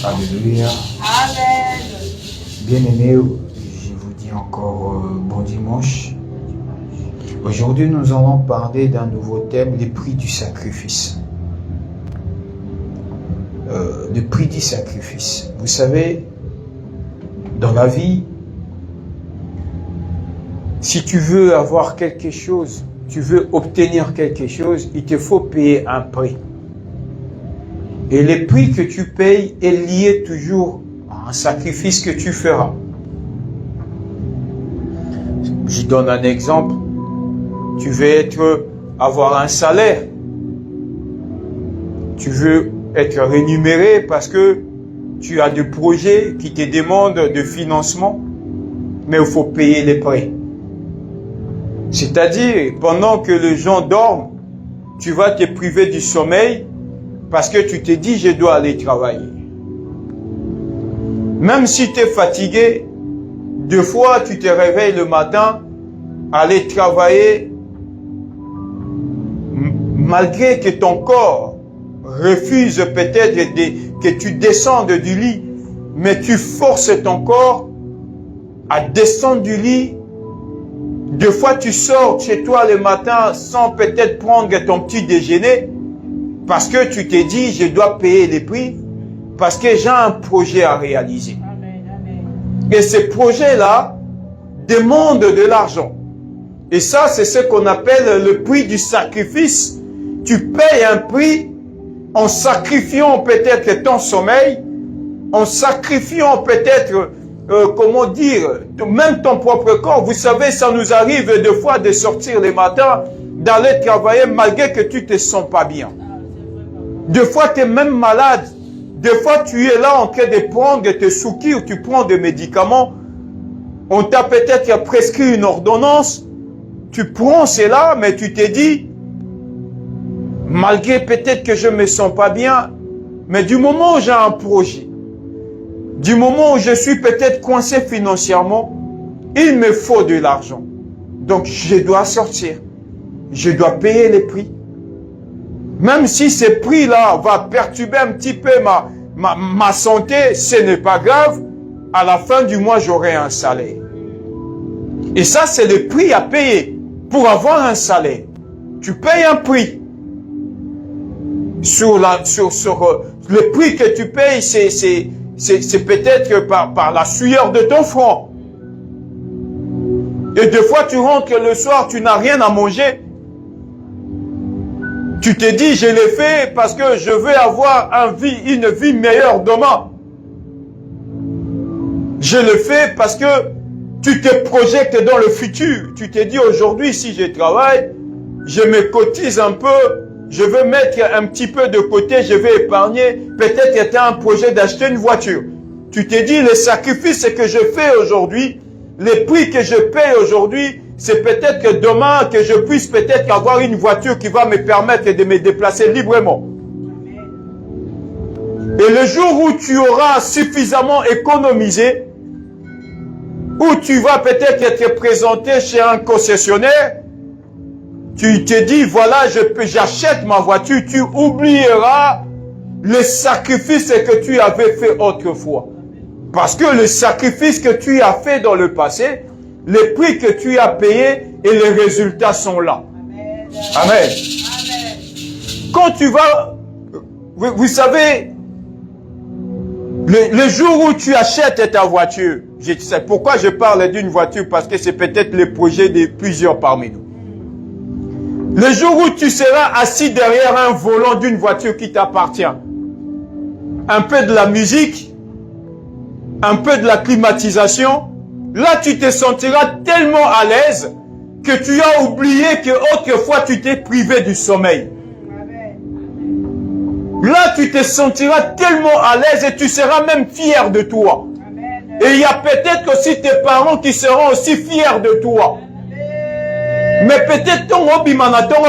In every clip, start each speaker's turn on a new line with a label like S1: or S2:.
S1: Alléluia.
S2: Amen.
S1: Bien-aimés, je vous dis encore bon dimanche. Aujourd'hui, nous allons parler d'un nouveau thème, le prix du sacrifice. Le prix du sacrifice. Vous savez, dans la vie, si tu veux avoir quelque chose, tu veux obtenir quelque chose, il te faut payer un prix. Et le prix que tu payes est lié toujours à un sacrifice que tu feras. Je donne un exemple. Tu veux avoir un salaire. Tu veux être rémunéré parce que tu as des projets qui te demandent de financement, mais il faut payer les prix. C'est-à-dire, pendant que les gens dorment, tu vas te priver du sommeil parce que tu te dis, je dois aller travailler. Même si tu es fatigué, deux fois tu te réveilles le matin, aller travailler, malgré que ton corps refuse peut-être que tu descendes du lit, mais tu forces ton corps à descendre du lit. Deux fois tu sors chez toi le matin sans peut-être prendre ton petit déjeuner, parce que tu t'es dit, je dois payer les prix, parce que j'ai un projet à réaliser.
S2: Amen, amen.
S1: Et ce projet-là demande de l'argent. Et ça, c'est ce qu'on appelle le prix du sacrifice. Tu payes un prix en sacrifiant peut-être ton sommeil, en sacrifiant peut-être, comment dire, même ton propre corps. Vous savez, ça nous arrive deux fois de sortir le matin, d'aller travailler malgré que tu te sens pas bien. Deux fois, tu es même malade. Deux fois, tu es là en train de prendre tes soukis ou tu prends des médicaments. On t'a peut-être prescrit une ordonnance. Tu prends cela, mais tu t'es dit, malgré peut-être que je ne me sens pas bien, mais du moment où j'ai un projet, du moment où je suis peut-être coincé financièrement, il me faut de l'argent. Donc, je dois sortir. Je dois payer les prix. Même si ce prix-là va perturber un petit peu ma santé, ce n'est pas grave. À la fin du mois, j'aurai un salaire. Et ça, c'est le prix à payer pour avoir un salaire. Tu payes un prix. Sur le prix que tu payes, c'est peut-être par la sueur de ton front. Et des fois, tu rentres le soir, tu n'as rien à manger. Tu te dis, je l'ai fait parce que je veux avoir une vie meilleure demain. Je le fais parce que tu te projettes dans le futur. Tu te dis, aujourd'hui, si je travaille, je me cotise un peu, je veux mettre un petit peu de côté, je vais épargner. Peut-être que tu as un projet d'acheter une voiture. Tu te dis, les sacrifices que je fais aujourd'hui, les prix que je paye aujourd'hui, c'est peut-être que demain, que je puisse peut-être avoir une voiture qui va me permettre de me déplacer librement. Et le jour où tu auras suffisamment économisé, où tu vas peut-être être présenté chez un concessionnaire, tu te dis, voilà, j'achète ma voiture, tu oublieras les sacrifices que tu avais fait autrefois. Parce que le sacrifice que tu as fait dans le passé, les prix que tu as payés et les résultats sont là.
S2: Amen.
S1: Amen.
S2: Amen.
S1: Quand tu vas, vous savez, le jour où tu achètes ta voiture, je sais pourquoi je parle d'une voiture, parce que c'est peut-être le projet de plusieurs parmi nous. Le jour où tu seras assis derrière un volant d'une voiture qui t'appartient, un peu de la musique, un peu de la climatisation, là tu te sentiras tellement à l'aise que tu as oublié que autrefois tu t'es privé du sommeil. Là tu te sentiras tellement à l'aise et tu seras même fier de toi. Et il y a peut-être aussi tes parents qui seront aussi fiers de toi. Mais peut-être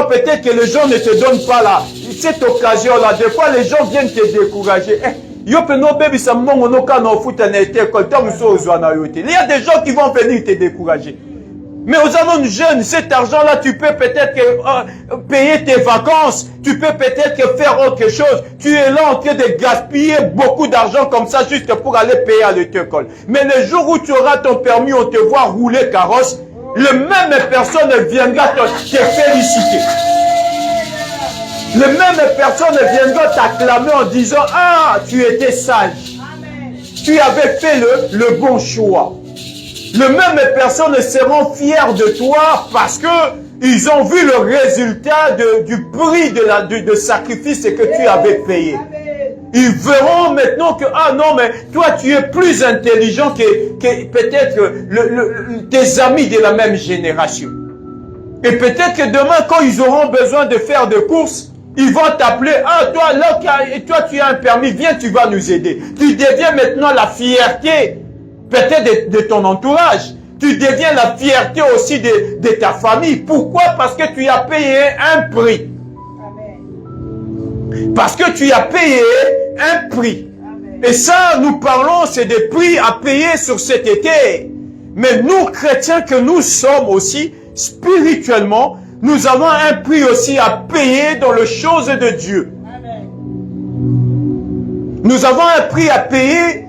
S1: peut-être que les gens ne te donnent pas là, cette occasion-là. Des fois, les gens viennent te décourager. Il y a des gens qui vont venir te décourager. Mais aux années jeunes, cet argent-là, tu peux peut-être payer tes vacances, tu peux peut-être faire autre chose. Tu es là en train de gaspiller beaucoup d'argent comme ça juste pour aller payer à l'école. Mais le jour où tu auras ton permis, on te voit rouler carrosse, la même personne viendra te féliciter. La même personne viendra t'acclamer en disant « Ah, tu étais sage. Tu avais fait le bon choix. » Les mêmes personnes seront fiers de toi parce que ils ont vu le résultat du prix de sacrifice que tu avais payé. Ils verront maintenant que, ah non, mais toi tu es plus intelligent que peut-être tes amis de la même génération. Et peut-être que demain, quand ils auront besoin de faire des courses, ils vont t'appeler, ah toi, là, toi tu as un permis, viens, tu vas nous aider. Tu deviens maintenant la fierté peut-être de ton entourage. Tu deviens la fierté aussi de ta famille. Pourquoi? Parce que tu as payé un prix. Amen. Parce que tu as payé un prix. Amen. Et ça, nous parlons, c'est des prix à payer sur cet été. Mais nous, chrétiens que nous sommes aussi, spirituellement, nous avons un prix aussi à payer dans les choses de Dieu. Amen. Nous avons un prix à payer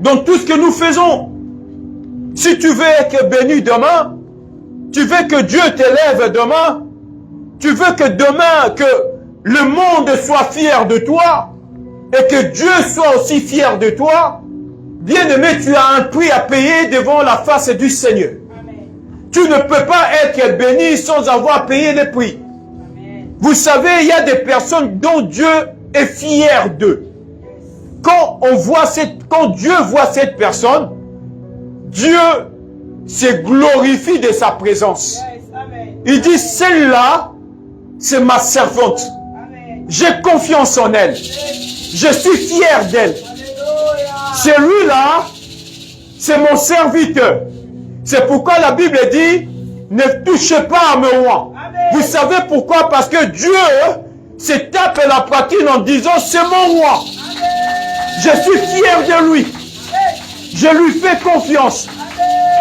S1: dans tout ce que nous faisons. Si tu veux être béni demain, tu veux que Dieu t'élève demain, tu veux que demain, que le monde soit fier de toi, et que Dieu soit aussi fier de toi, bien-aimé, tu as un prix à payer devant la face du Seigneur. Amen. Tu ne peux pas être béni sans avoir payé le prix. Amen. Vous savez, il y a des personnes dont Dieu est fier d'eux. Quand Dieu voit cette personne, Dieu se glorifie de sa présence. Il dit, celle-là, c'est ma servante. J'ai confiance en elle. Je suis fier d'elle. Celui-là, c'est mon serviteur. C'est pourquoi la Bible dit, ne touchez pas à mes rois. Vous savez pourquoi? Parce que Dieu se tape la poitrine en disant, c'est mon roi. Je suis fier de lui. Je lui fais confiance.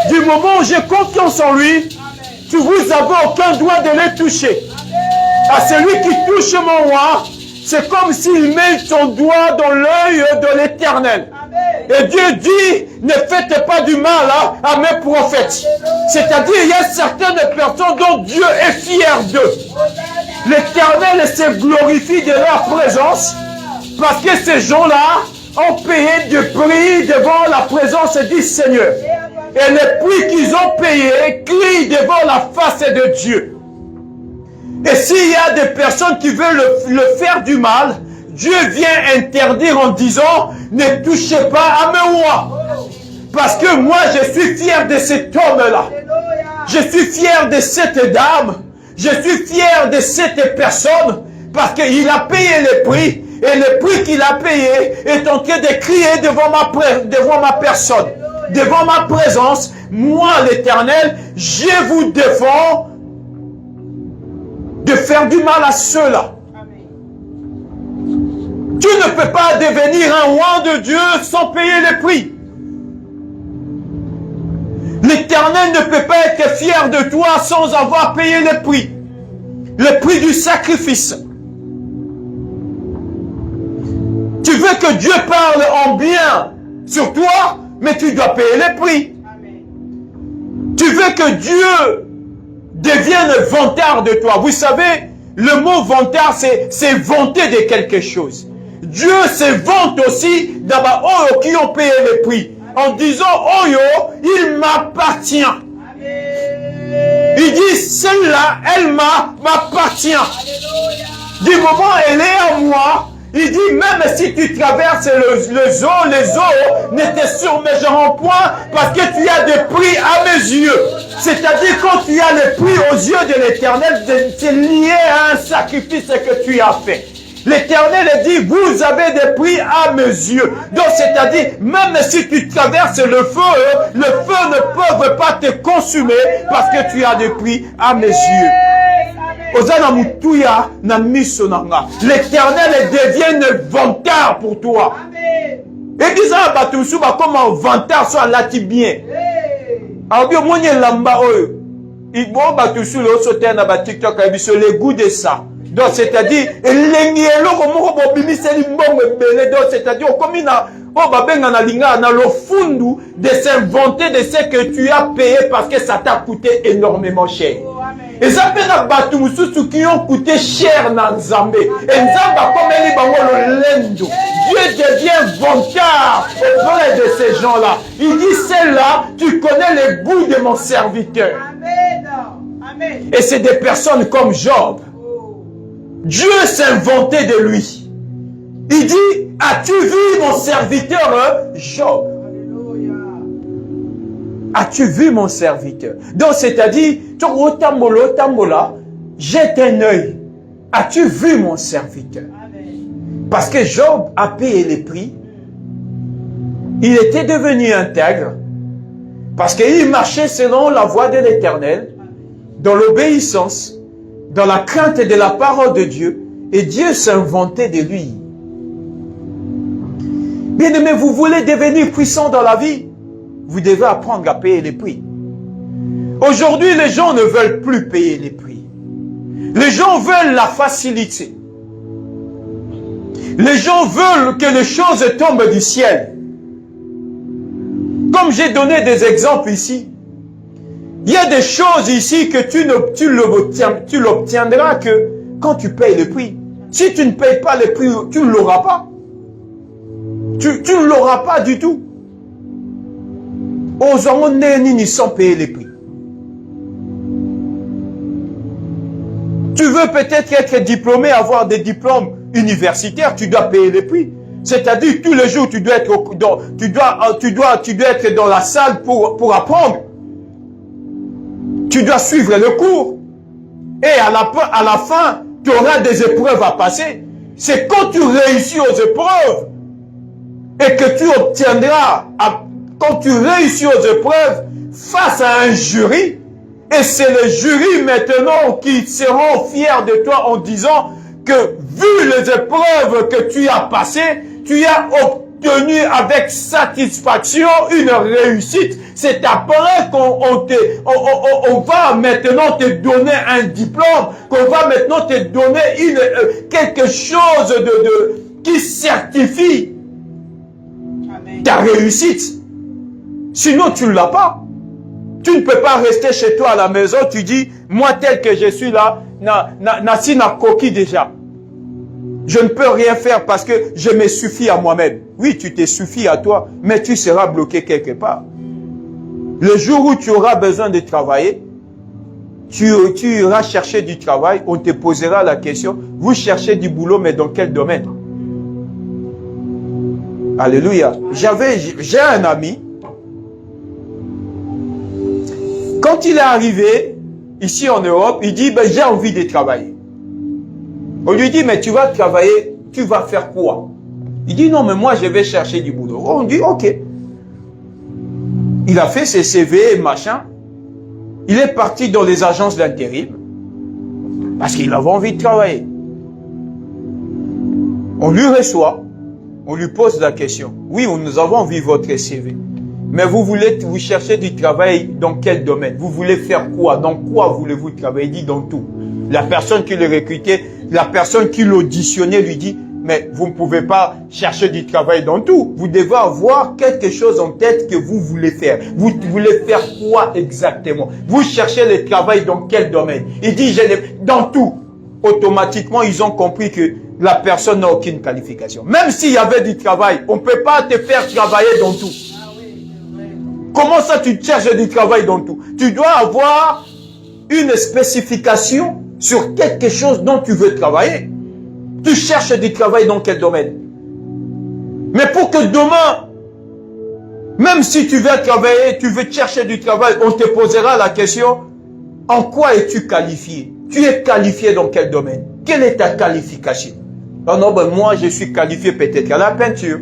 S1: Du moment où j'ai confiance en lui, vous n'avez aucun droit de le toucher. À celui qui touche mon roi, c'est comme s'il met son doigt dans l'œil de l'Éternel. Et Dieu dit, ne faites pas du mal à mes prophètes. C'est-à-dire, il y a certaines personnes dont Dieu est fier d'eux. L'Éternel se glorifie de leur présence parce que ces gens-là ont payé du prix devant la présence du Seigneur. Et le prix qu'ils ont payé crient devant la face de Dieu. Et s'il y a des personnes qui veulent le faire du mal, Dieu vient interdire en disant, ne touchez pas à mes rois. Parce que moi, je suis fier de cet homme-là. Je suis fier de cette dame. Je suis fier de cette personne. Parce qu'il a payé le prix. Et le prix qu'il a payé est en train de crier devant ma personne, devant ma présence. Moi, l'Éternel, je vous défends de faire du mal à ceux-là. Tu ne peux pas devenir un roi de Dieu sans payer le prix. L'Éternel ne peut pas être fier de toi sans avoir payé le prix du sacrifice. Tu veux que Dieu parle en bien sur toi, mais tu dois payer le prix. Amen. Tu veux que Dieu devienne vantard de toi. Vous savez, le mot vantard, c'est vanter de quelque chose. Dieu se vante aussi d'abord eux qui ont payé le prix. En disant, oh yo, il m'appartient. Il dit, celle-là, elle m'appartient. Du moment où elle est à moi, il dit, même si tu traverses les eaux ne te submergeront point parce que tu as des prix à mes yeux. C'est-à-dire, quand tu as le prix aux yeux de l'Éternel, c'est lié à un sacrifice que tu as fait. L'Éternel dit, vous avez des prix à mes yeux. Donc, c'est-à-dire, même si tu traverses le feu ne peut pas te consumer parce que tu as des prix à mes yeux. L'Éternel devient vantard pour toi. Et disant à Batumsuba comment vantard soit là bien. Alors bien moi lamba oyo Il bon bah tout sur le sauter na ba TikTok sur le goût de ça. Donc c'est-à-dire l'engelo comme on bimi c'est donc c'est-à-dire comme on va benga na linga na le fundu de s'inventer de ce que tu as payé parce que ça t'a coûté énormément cher. Et ça fait na batu mususu qui ont coûté cher na Nzambe. Et Nzamba comme eli bango le lendo. Dieu devient vantard auprès de ces gens-là. Il dit celle-là, tu connais le goût de mon serviteur.
S2: Amen. Amen.
S1: Et c'est des personnes comme Job. Dieu s'inventait de lui. Il dit, as-tu vu mon serviteur Job?
S2: Alléluia.
S1: As-tu vu mon serviteur? Donc c'est-à-dire, jette un œil. As-tu vu mon serviteur?
S2: Amen.
S1: Parce que Job a payé les prix. Il était devenu intègre. Parce qu'il marchait selon la voie de l'Éternel, dans l'obéissance, dans la crainte de la parole de Dieu. Et Dieu s'inventait de lui. Bien-aimés, vous voulez devenir puissant dans la vie, vous devez apprendre à payer les prix. Aujourd'hui, les gens ne veulent plus payer les prix. Les gens veulent la facilité. Les gens veulent que les choses tombent du ciel. Comme j'ai donné des exemples ici, il y a des choses ici que tu l'obtiendras que quand tu payes le prix. Si tu ne payes pas le prix, tu ne l'auras pas. Tu ne l'auras pas du tout. Aux hommes ni sans payer les prix. Tu veux peut-être être diplômé, avoir des diplômes universitaires, tu dois payer les prix. C'est-à-dire tous les jours tu dois être être dans la salle pour apprendre. Tu dois suivre le cours. Et à la fin, tu auras des épreuves à passer. C'est quand tu réussis aux épreuves et que tu obtiendras, quand tu réussis aux épreuves face à un jury, et c'est le jury maintenant qui seront fiers de toi en disant que vu les épreuves que tu as passées, tu as obtenu avec satisfaction une réussite. C'est après qu'on va maintenant te donner un diplôme, qu'on va maintenant te donner quelque chose qui certifie ta réussite. Sinon, tu ne l'as pas. Tu ne peux pas rester chez toi à la maison, tu dis, moi tel que je suis là, na coquille déjà. Je ne peux rien faire parce que je me suffis à moi-même. Oui, tu te suffis à toi, mais tu seras bloqué quelque part. Le jour où tu auras besoin de travailler, tu iras chercher du travail, on te posera la question, vous cherchez du boulot, mais dans quel domaine? Alléluia. J'ai un ami, quand il est arrivé ici en Europe, il dit, j'ai envie de travailler. On lui dit, mais tu vas travailler, tu vas faire quoi? Il dit, non, mais moi, je vais chercher du boulot. On dit, ok. Il a fait ses CV et machin. Il est parti dans les agences d'intérim parce qu'il avait envie de travailler. On lui reçoit, on lui pose la question. Oui, nous avons vu votre CV. Mais vous cherchez du travail dans quel domaine? Vous voulez faire quoi? Dans quoi voulez-vous travailler? Il dit dans tout. La personne qui le recrutait, la personne qui l'auditionnait lui dit, mais vous ne pouvez pas chercher du travail dans tout. Vous devez avoir quelque chose en tête que vous voulez faire. Vous voulez faire quoi exactement? Vous cherchez le travail dans quel domaine? Il dit, dans tout. Automatiquement, ils ont compris que la personne n'a aucune qualification. Même s'il y avait du travail, on ne peut pas te faire travailler dans tout. Comment ça tu cherches du travail dans tout? Tu dois avoir une spécification sur quelque chose dont tu veux travailler. Tu cherches du travail dans quel domaine? Mais pour que demain, même si tu veux travailler, tu veux chercher du travail, on te posera la question, en quoi es-tu qualifié? Tu es qualifié dans quel domaine? Quelle est ta qualification? Oh non, ben moi je suis qualifié peut-être à la peinture.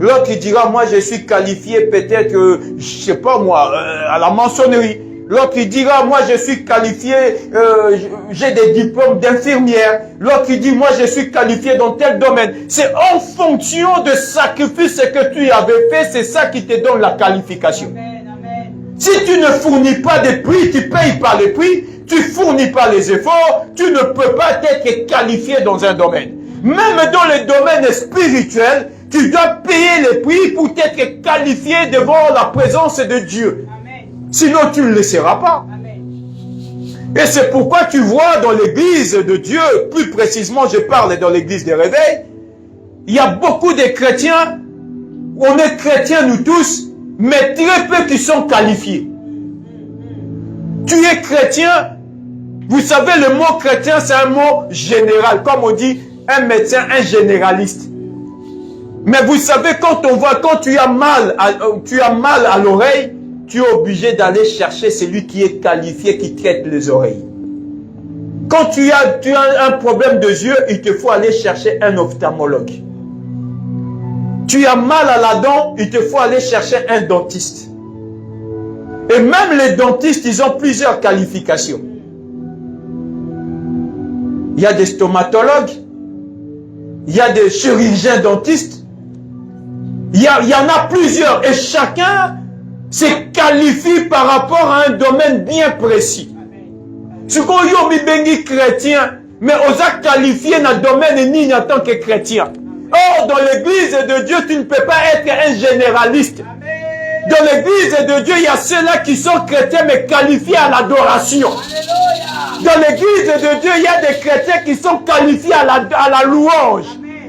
S1: L'autre il dira, moi je suis qualifié peut-être, je sais pas moi, à la maçonnerie. L'autre il dira, moi je suis qualifié, j'ai des diplômes d'infirmière. L'autre il dit, moi je suis qualifié dans tel domaine. C'est en fonction de sacrifice que tu avais fait, c'est ça qui te donne la qualification.
S2: Amen, amen.
S1: Si tu ne fournis pas des prix, tu ne payes pas les prix, tu ne fournis pas les efforts, tu ne peux pas être qualifié dans un domaine. Même dans le domaine spirituel, tu dois payer les prix pour être qualifié devant la présence de Dieu.
S2: Amen.
S1: Sinon, tu ne le seras pas.
S2: Amen.
S1: Et c'est pourquoi tu vois dans l'église de Dieu, plus précisément je parle dans l'église des réveils, il y a beaucoup de chrétiens, on est chrétiens nous tous, mais très peu qui sont qualifiés. Tu es chrétien, vous savez le mot chrétien c'est un mot général, comme on dit un médecin, un généraliste. Mais vous savez quand on voit, quand tu as mal à l'oreille, tu es obligé d'aller chercher celui qui est qualifié, qui traite les oreilles. Quand tu as un problème de yeux, il te faut aller chercher un ophtalmologue. Tu as mal à la dent, il te faut aller chercher un dentiste. Et même les dentistes, ils ont plusieurs qualifications. Il y a des stomatologues, il y a des chirurgiens dentistes, il y en a plusieurs. Et chacun se qualifie par rapport à un domaine bien précis. Ce qu'on y a chrétien, mais on a qualifié dans le domaine ni en tant que chrétien. Or, dans l'église de Dieu, tu ne peux pas être un généraliste. Dans l'église de Dieu, il y a ceux-là qui sont chrétiens, mais qualifiés à l'adoration. Dans l'église de Dieu, il y a des chrétiens qui sont qualifiés à la louange.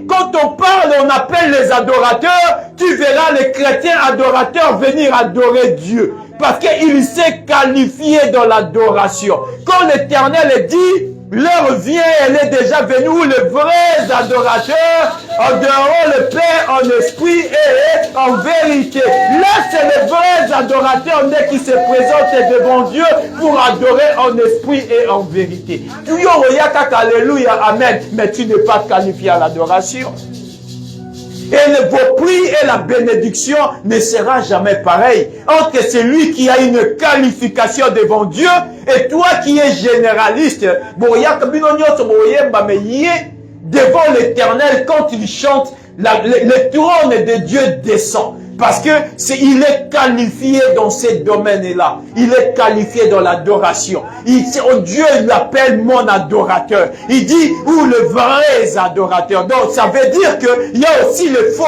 S1: Quand on parle, on appelle les adorateurs, tu verras les chrétiens adorateurs venir adorer Dieu. Parce qu'il s'est qualifié dans l'adoration. Quand l'Éternel dit, l'heure vient, elle est déjà venue où les vrais adorateurs adoreront le Père en esprit et en vérité. Là, c'est les vrais adorateurs qui se présentent devant Dieu pour adorer en esprit et en vérité. Tu y as alléluia, amen, mais tu n'es pas qualifié à l'adoration. Et vos prix et la bénédiction ne sera jamais pareil entre celui qui a une qualification devant Dieu et toi qui es généraliste. Devant l'Éternel, quand il chante, le trône de Dieu descend. Parce que il est qualifié dans ces domaines-là. Il est qualifié dans l'adoration. Dieu l'appelle mon adorateur. Il dit, ou le vrai adorateur. Donc, ça veut dire qu'il y a aussi les faux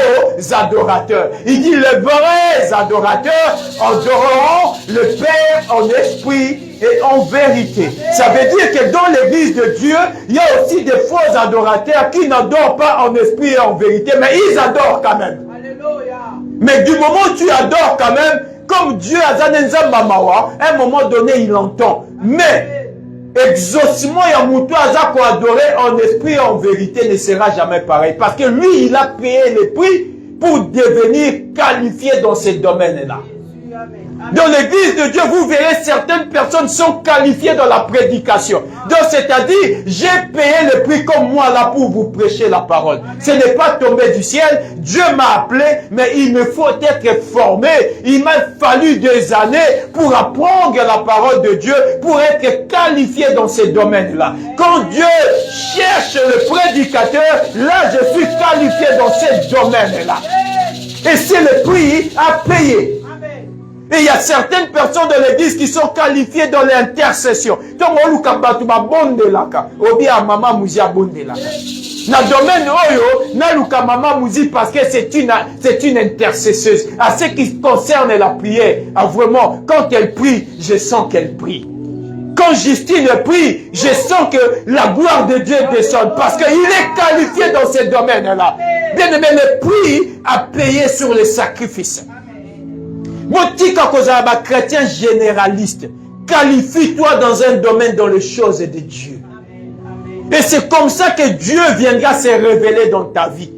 S1: adorateurs. Il dit, les vrais adorateurs adoreront le Père en esprit et en vérité. Ça veut dire que dans l'église de Dieu, il y a aussi des faux adorateurs qui n'adorent pas en esprit et en vérité, mais ils adorent quand même.
S2: Alléluia.
S1: Mais du moment où tu adores quand même, comme Dieu a à un moment donné, il entend. Mais, exaucement, pour adorer en esprit et en vérité ne sera jamais pareil. Parce que lui, il a payé le prix pour devenir qualifié dans ces domaines-là. Dans l'église de Dieu, vous verrez certaines personnes sont qualifiées dans la prédication. Donc, c'est-à-dire, j'ai payé le prix comme moi là pour vous prêcher la parole. Ce n'est pas tombé du ciel. Dieu m'a appelé, mais il me faut être formé. Il m'a fallu des années pour apprendre la parole de Dieu, pour être qualifié dans ces domaines-là. Quand Dieu cherche le prédicateur, là, je suis qualifié dans ces domaines-là. Et c'est le prix à payer. Et il y a certaines personnes de l'église qui sont qualifiées dans l'intercession. Donc, on nous kabatuma bonde laka. Obi a mama muzi a bonde laka. Na domaine oyo, na luka mama muzi parce que c'est une intercesseuse. À ce qui concerne la prière, vraiment, quand elle prie, je sens qu'elle prie. Quand Justine prie, je sens que la gloire de Dieu descend parce qu'il est qualifié dans ce domaine-là. Bien aimé, le prix à payer sur les sacrifices. Motika kozaba chrétien généraliste. Qualifie-toi dans un domaine dans les choses de Dieu. Et c'est comme ça que Dieu viendra se révéler dans ta vie.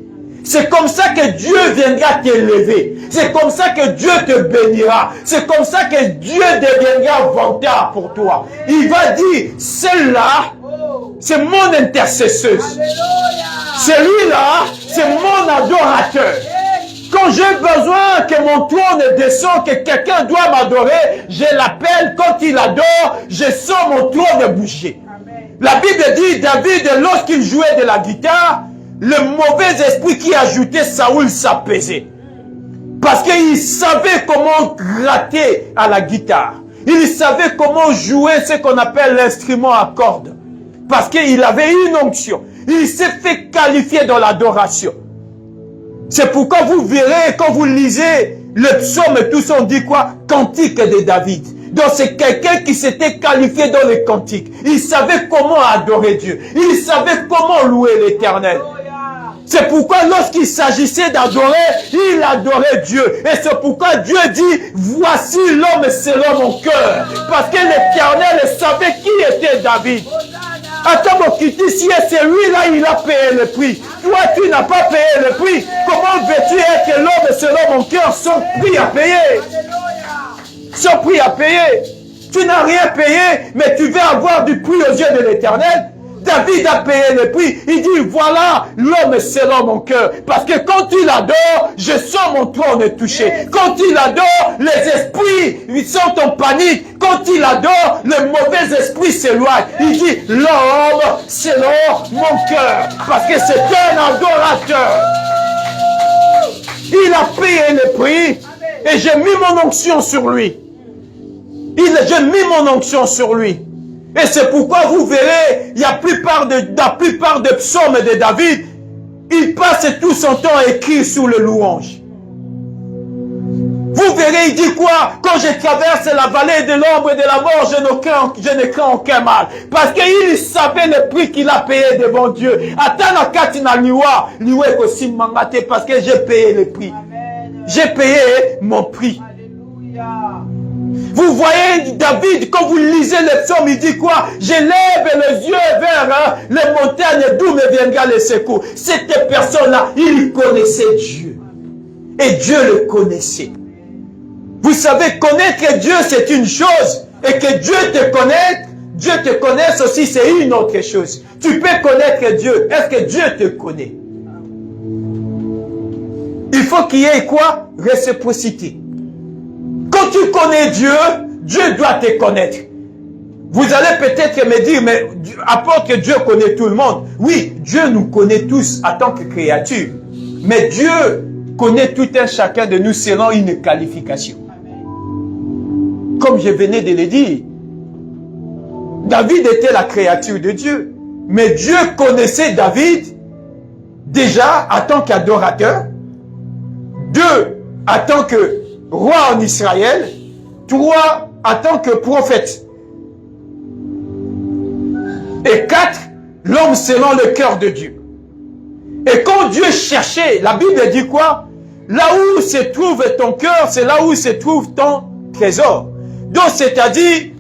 S1: C'est comme ça que Dieu viendra t'élever. C'est comme ça que Dieu te bénira. C'est comme ça que Dieu deviendra vantard pour toi. Il va dire, celle-là, c'est mon intercesseuse. Celui-là, c'est mon adorateur. Quand j'ai besoin que mon trône descende, que quelqu'un doit m'adorer, je l'appelle. Quand il adore, je sens mon trône bouger. La Bible dit, David, lorsqu'il jouait de la guitare, le mauvais esprit qui ajoutait Saoul s'apaisait. Parce qu'il savait comment gratter à la guitare. Il savait comment jouer ce qu'on appelle l'instrument à cordes. Parce qu'il avait une onction. Il s'est fait qualifier dans l'adoration. C'est pourquoi vous verrez, quand vous lisez le psaume et tout ça, on dit quoi? Cantique de David. Donc c'est quelqu'un qui s'était qualifié dans les cantiques. Il savait comment adorer Dieu. Il savait comment louer l'Éternel. C'est pourquoi lorsqu'il s'agissait d'adorer, il adorait Dieu. Et c'est pourquoi Dieu dit, voici l'homme selon mon cœur. Parce que l'Éternel savait qui était David. Attends, mon kiti, si c'est lui-là, il a payé le prix. Toi, tu n'as pas payé le prix. Comment veux-tu être l'homme selon mon cœur sans prix à payer? Sans prix à payer. Tu n'as rien payé, mais tu veux avoir du prix aux yeux de l'Éternel. David a payé le prix. Il dit, voilà l'homme selon mon cœur. Parce que quand il adore, je sens mon trône touché. Quand il adore, les esprits ils sont en panique. Quand il adore, le mauvais esprit s'éloigne. Il dit, l'homme selon mon cœur. Parce que c'est un adorateur. Il a payé le prix. Et j'ai mis mon onction sur lui. J'ai mis mon onction sur lui. Et c'est pourquoi vous verrez, la plupart de psaumes de David, il passe tout son temps à écrire sous le louange. Vous verrez, il dit quoi? Quand je traverse la vallée de l'ombre et de la mort, je ne crains aucun mal. Parce qu'il savait le prix qu'il a payé devant Dieu. Attends, parce que j'ai payé le prix. J'ai payé mon prix. Alléluia. Vous voyez David, quand vous lisez les psaumes, il dit quoi? Je lève les yeux vers les montagnes d'où me viendra le secours. Cette personne-là, il connaissait Dieu. Et Dieu le connaissait. Vous savez, connaître Dieu, c'est une chose. Et que Dieu te connaisse aussi, c'est une autre chose. Tu peux connaître Dieu. Est-ce que Dieu te connaît? Il faut qu'il y ait quoi? Réciprocité. Quand tu connais Dieu, Dieu doit te connaître. Vous allez peut-être me dire, mais à part que Dieu connaît tout le monde. Oui, Dieu nous connaît tous en tant que créatures. Mais Dieu connaît tout un chacun de nous selon une qualification. Comme je venais de le dire, David était la créature de Dieu. Mais Dieu connaissait David déjà en tant qu'adorateur. 2, en tant que roi en Israël. 3, en tant que prophète. Et 4, l'homme selon le cœur de Dieu. Et quand Dieu cherchait, la Bible dit quoi? Là où se trouve ton cœur, c'est là où se trouve ton trésor. Donc c'est-à-dire,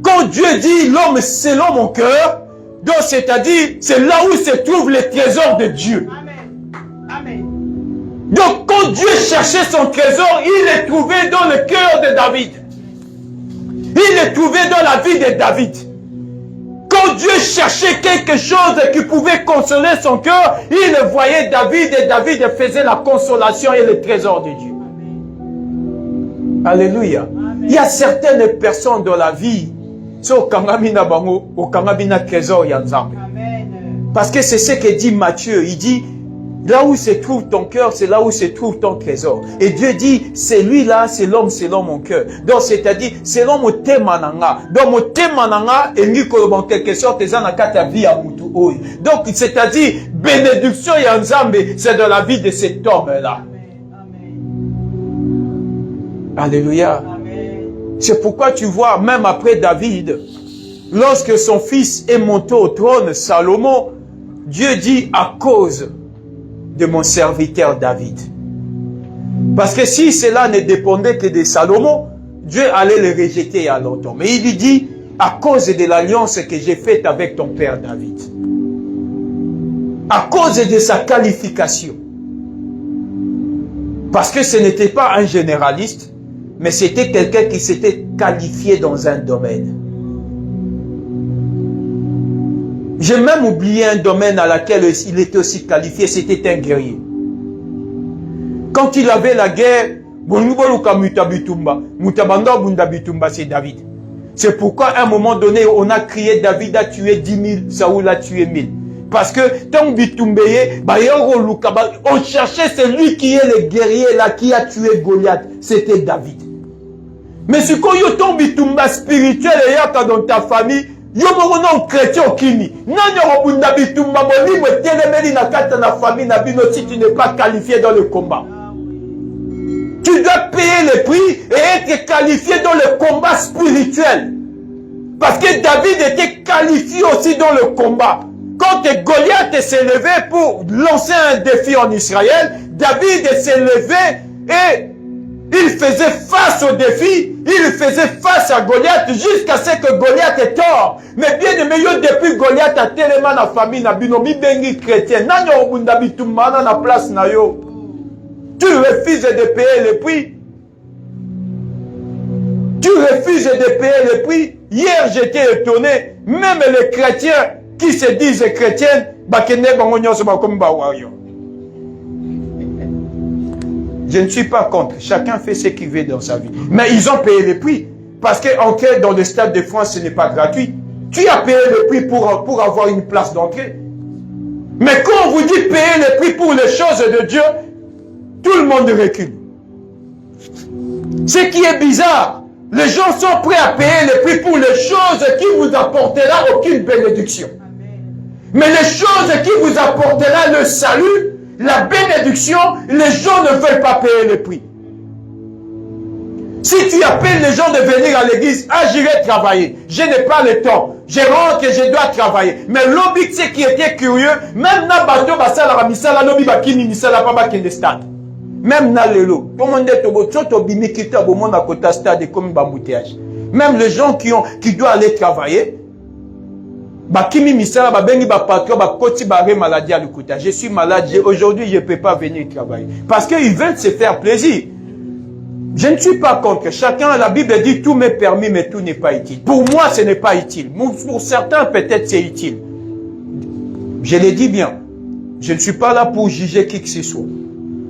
S1: quand Dieu dit l'homme selon mon cœur, donc c'est-à-dire, c'est là où se trouve le trésor de Dieu.
S2: Amen. Amen.
S1: Donc quand Dieu cherchait son trésor, il le trouvait dans le cœur de David. Il le trouvait dans la vie de David. Quand Dieu cherchait quelque chose qui pouvait consoler son cœur, il le voyait David et David faisait la consolation et le trésor de Dieu. Amen. Alléluia. Amen. Il y a certaines personnes dans la vie, parce que c'est ce que dit Matthieu. Il dit, là où se trouve ton cœur, c'est là où se trouve ton trésor. Et Dieu dit, celui-là, c'est l'homme selon mon cœur. Donc, c'est-à-dire, selon mon témananga. Donc, mon témananga, en quelque sorte, donc, c'est-à-dire, bénédiction et Nzambe, c'est dans la vie de cet homme-là. Alléluia. C'est pourquoi tu vois, même après David, lorsque son fils est monté au trône, Salomon, Dieu dit, à cause de mon serviteur David. Parce que si cela ne dépendait que de Salomon, Dieu allait le rejeter il y a longtemps. Mais il lui dit, à cause de l'alliance que j'ai faite avec ton père David. À cause de sa qualification. Parce que ce n'était pas un généraliste, mais c'était quelqu'un qui s'était qualifié dans un domaine. J'ai même oublié un domaine à laquelle il était aussi qualifié, c'était un guerrier. Quand il avait la guerre, c'est David. C'est pourquoi à un moment donné, on a crié David a tué 10 000, Saoul a tué 1000. Parce que tant Bitumbeye, on cherchait celui qui est le guerrier là, qui a tué Goliath. C'était David. Mais ce qu'on y tombe Bitumba spirituel et yaka dans ta famille, yo non chrétien kini. Non yorobunda Bitumba molibo telemeli na kata na famille na bino si tu n'es pas qualifié dans le combat. Tu dois payer le prix et être qualifié dans le combat spirituel. Parce que David était qualifié aussi dans le combat. Quand Goliath s'est levé pour lancer un défi en Israël, David s'est levé et il faisait face au défi, il faisait face à Goliath jusqu'à ce que Goliath est tort. Mais bien aimé, depuis Goliath a tellement la famille, na binomi bengi chrétien, nanyo obundabi tumana na place na yo. Tu refuses de payer le prix. Tu refuses de payer le prix. Hier, j'étais étonné. Même les chrétiens qui se disent chrétiens, je ne suis pas contre. Chacun fait ce qu'il veut dans sa vie. Mais ils ont payé le prix. Parce qu'entrer dans le Stade de France, ce n'est pas gratuit. Tu as payé le prix pour avoir une place d'entrée. Mais quand on vous dit payer le prix pour les choses de Dieu, tout le monde recule. Ce qui est bizarre, les gens sont prêts à payer le prix pour les choses qui vous apporteront aucune bénédiction. Mais les choses qui vous apporteront le salut, la bénédiction, les gens ne veulent pas payer le prix. Si tu appelles les gens de venir à l'église, ah, j'irai travailler, je n'ai pas le temps, je rentre et je dois travailler. Mais l'objet, c'est qui était curieux, même na bateau, basala ramisala, l'objet bakini, nisala pas bakini stade. Même na lelo, même les gens qui doivent aller travailler, je suis malade, aujourd'hui je ne peux pas venir travailler. Parce qu'ils veulent se faire plaisir. Je ne suis pas contre. Chacun, la Bible dit tout m'est permis, mais tout n'est pas utile. Pour moi, ce n'est pas utile. Pour certains, peut-être c'est utile. Je le dis bien. Je ne suis pas là pour juger qui que ce soit.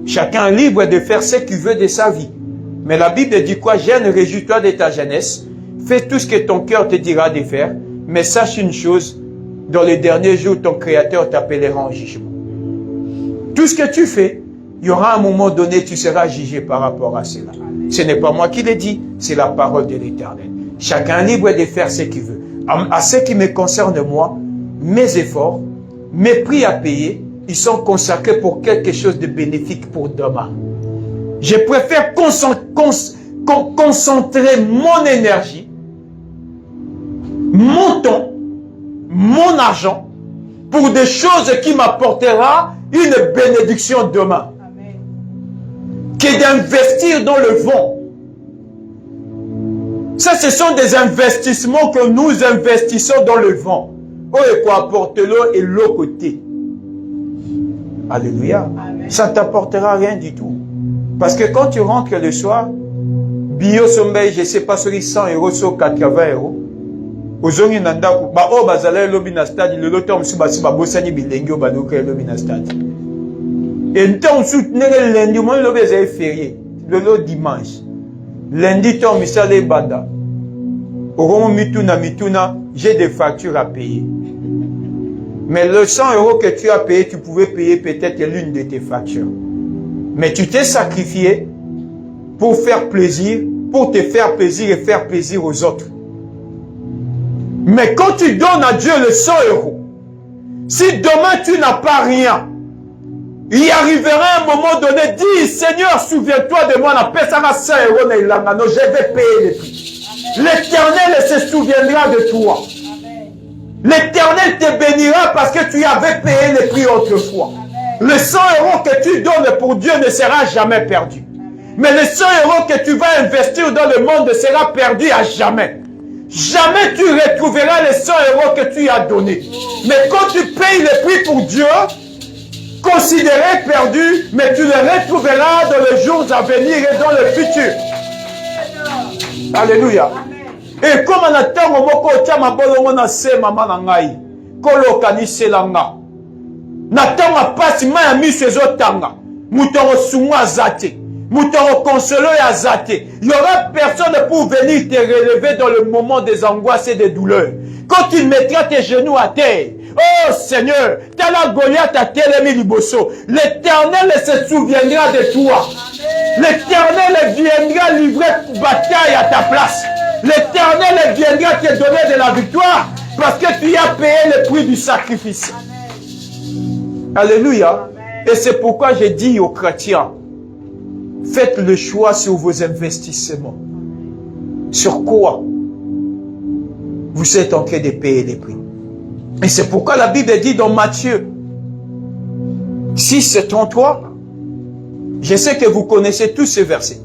S1: Chacun est libre de faire ce qu'il veut de sa vie. Mais la Bible dit quoi? Jeune, réjouis-toi de ta jeunesse. Fais tout ce que ton cœur te dira de faire. Mais sache une chose, dans les derniers jours, ton Créateur t'appellera en jugement. Tout ce que tu fais, il y aura un moment donné, tu seras jugé par rapport à cela. Ce n'est pas moi qui l'ai dit, c'est la parole de l'Éternel. Chacun est libre de faire ce qu'il veut. À ce qui me concerne moi, mes efforts, mes prix à payer, ils sont consacrés pour quelque chose de bénéfique pour demain. Je préfère concentrer mon énergie, mon temps, mon argent pour des choses qui m'apporteront une bénédiction demain. Amen. Que d'investir dans le vent. Ça, ce sont des investissements que nous investissons dans le vent. Oh, et quoi apporte l'eau et l'eau côté. Alléluia. Amen. Ça ne t'apportera rien du tout. Parce que quand tu rentres le soir, bio sommeil, je ne sais pas, sur 100 €, sur 80 €. Ozongi nandaku, ba o bazala lobi na stade, le loto msu basi ba bosani bilengi o baluka lobi na stade. Et nton sou nere lundi, moi lobi est férié, le dimanche. Lundi ton misale banda. Oromo mituna, j'ai des factures à payer. Mais le 100 € que tu as payé, tu pouvais payer peut-être l'une de tes factures. Mais tu t'es sacrifié pour faire plaisir, pour te faire plaisir et faire plaisir aux autres. Mais quand tu donnes à Dieu le 100 €, si demain tu n'as pas rien, il arrivera un moment donné, dis Seigneur, souviens-toi de moi, je vais payer les prix. L'Éternel se souviendra de toi. L'Éternel te bénira parce que tu avais payé les prix autrefois. Le 100 € que tu donnes pour Dieu ne sera jamais perdu. Mais le 100 € que tu vas investir dans le monde sera perdu à jamais. Jamais tu retrouveras les 100 € que tu as donnés. Mais quand tu payes le prix pour Dieu, considéré perdu, mais tu le retrouveras dans les jours à venir et dans le futur. Alléluia. Et comme on attend au moko chama bolongo na se mama na ngai, kolo kanise langa. Natanga pasi ma mi sezo tanga. Mutongo sumwa zate. Mutongo consolo ya zate. Il y aura personne pour venir te relever dans le moment des angoisses et des douleurs. Quand tu mettras tes genoux à terre, Oh Seigneur, tala Goliath a telemi liboso. L'Éternel se souviendra de toi. L'Éternel viendra livrer bataille à ta place. L'Éternel viendra te donner de la victoire parce que tu as payé le prix du sacrifice. Alléluia. Et c'est pourquoi je dis aux chrétiens, faites le choix sur vos investissements. Sur quoi vous êtes en train de payer les prix. Et c'est pourquoi la Bible dit dans Matthieu 6, 33, je sais que vous connaissez tous ces versets.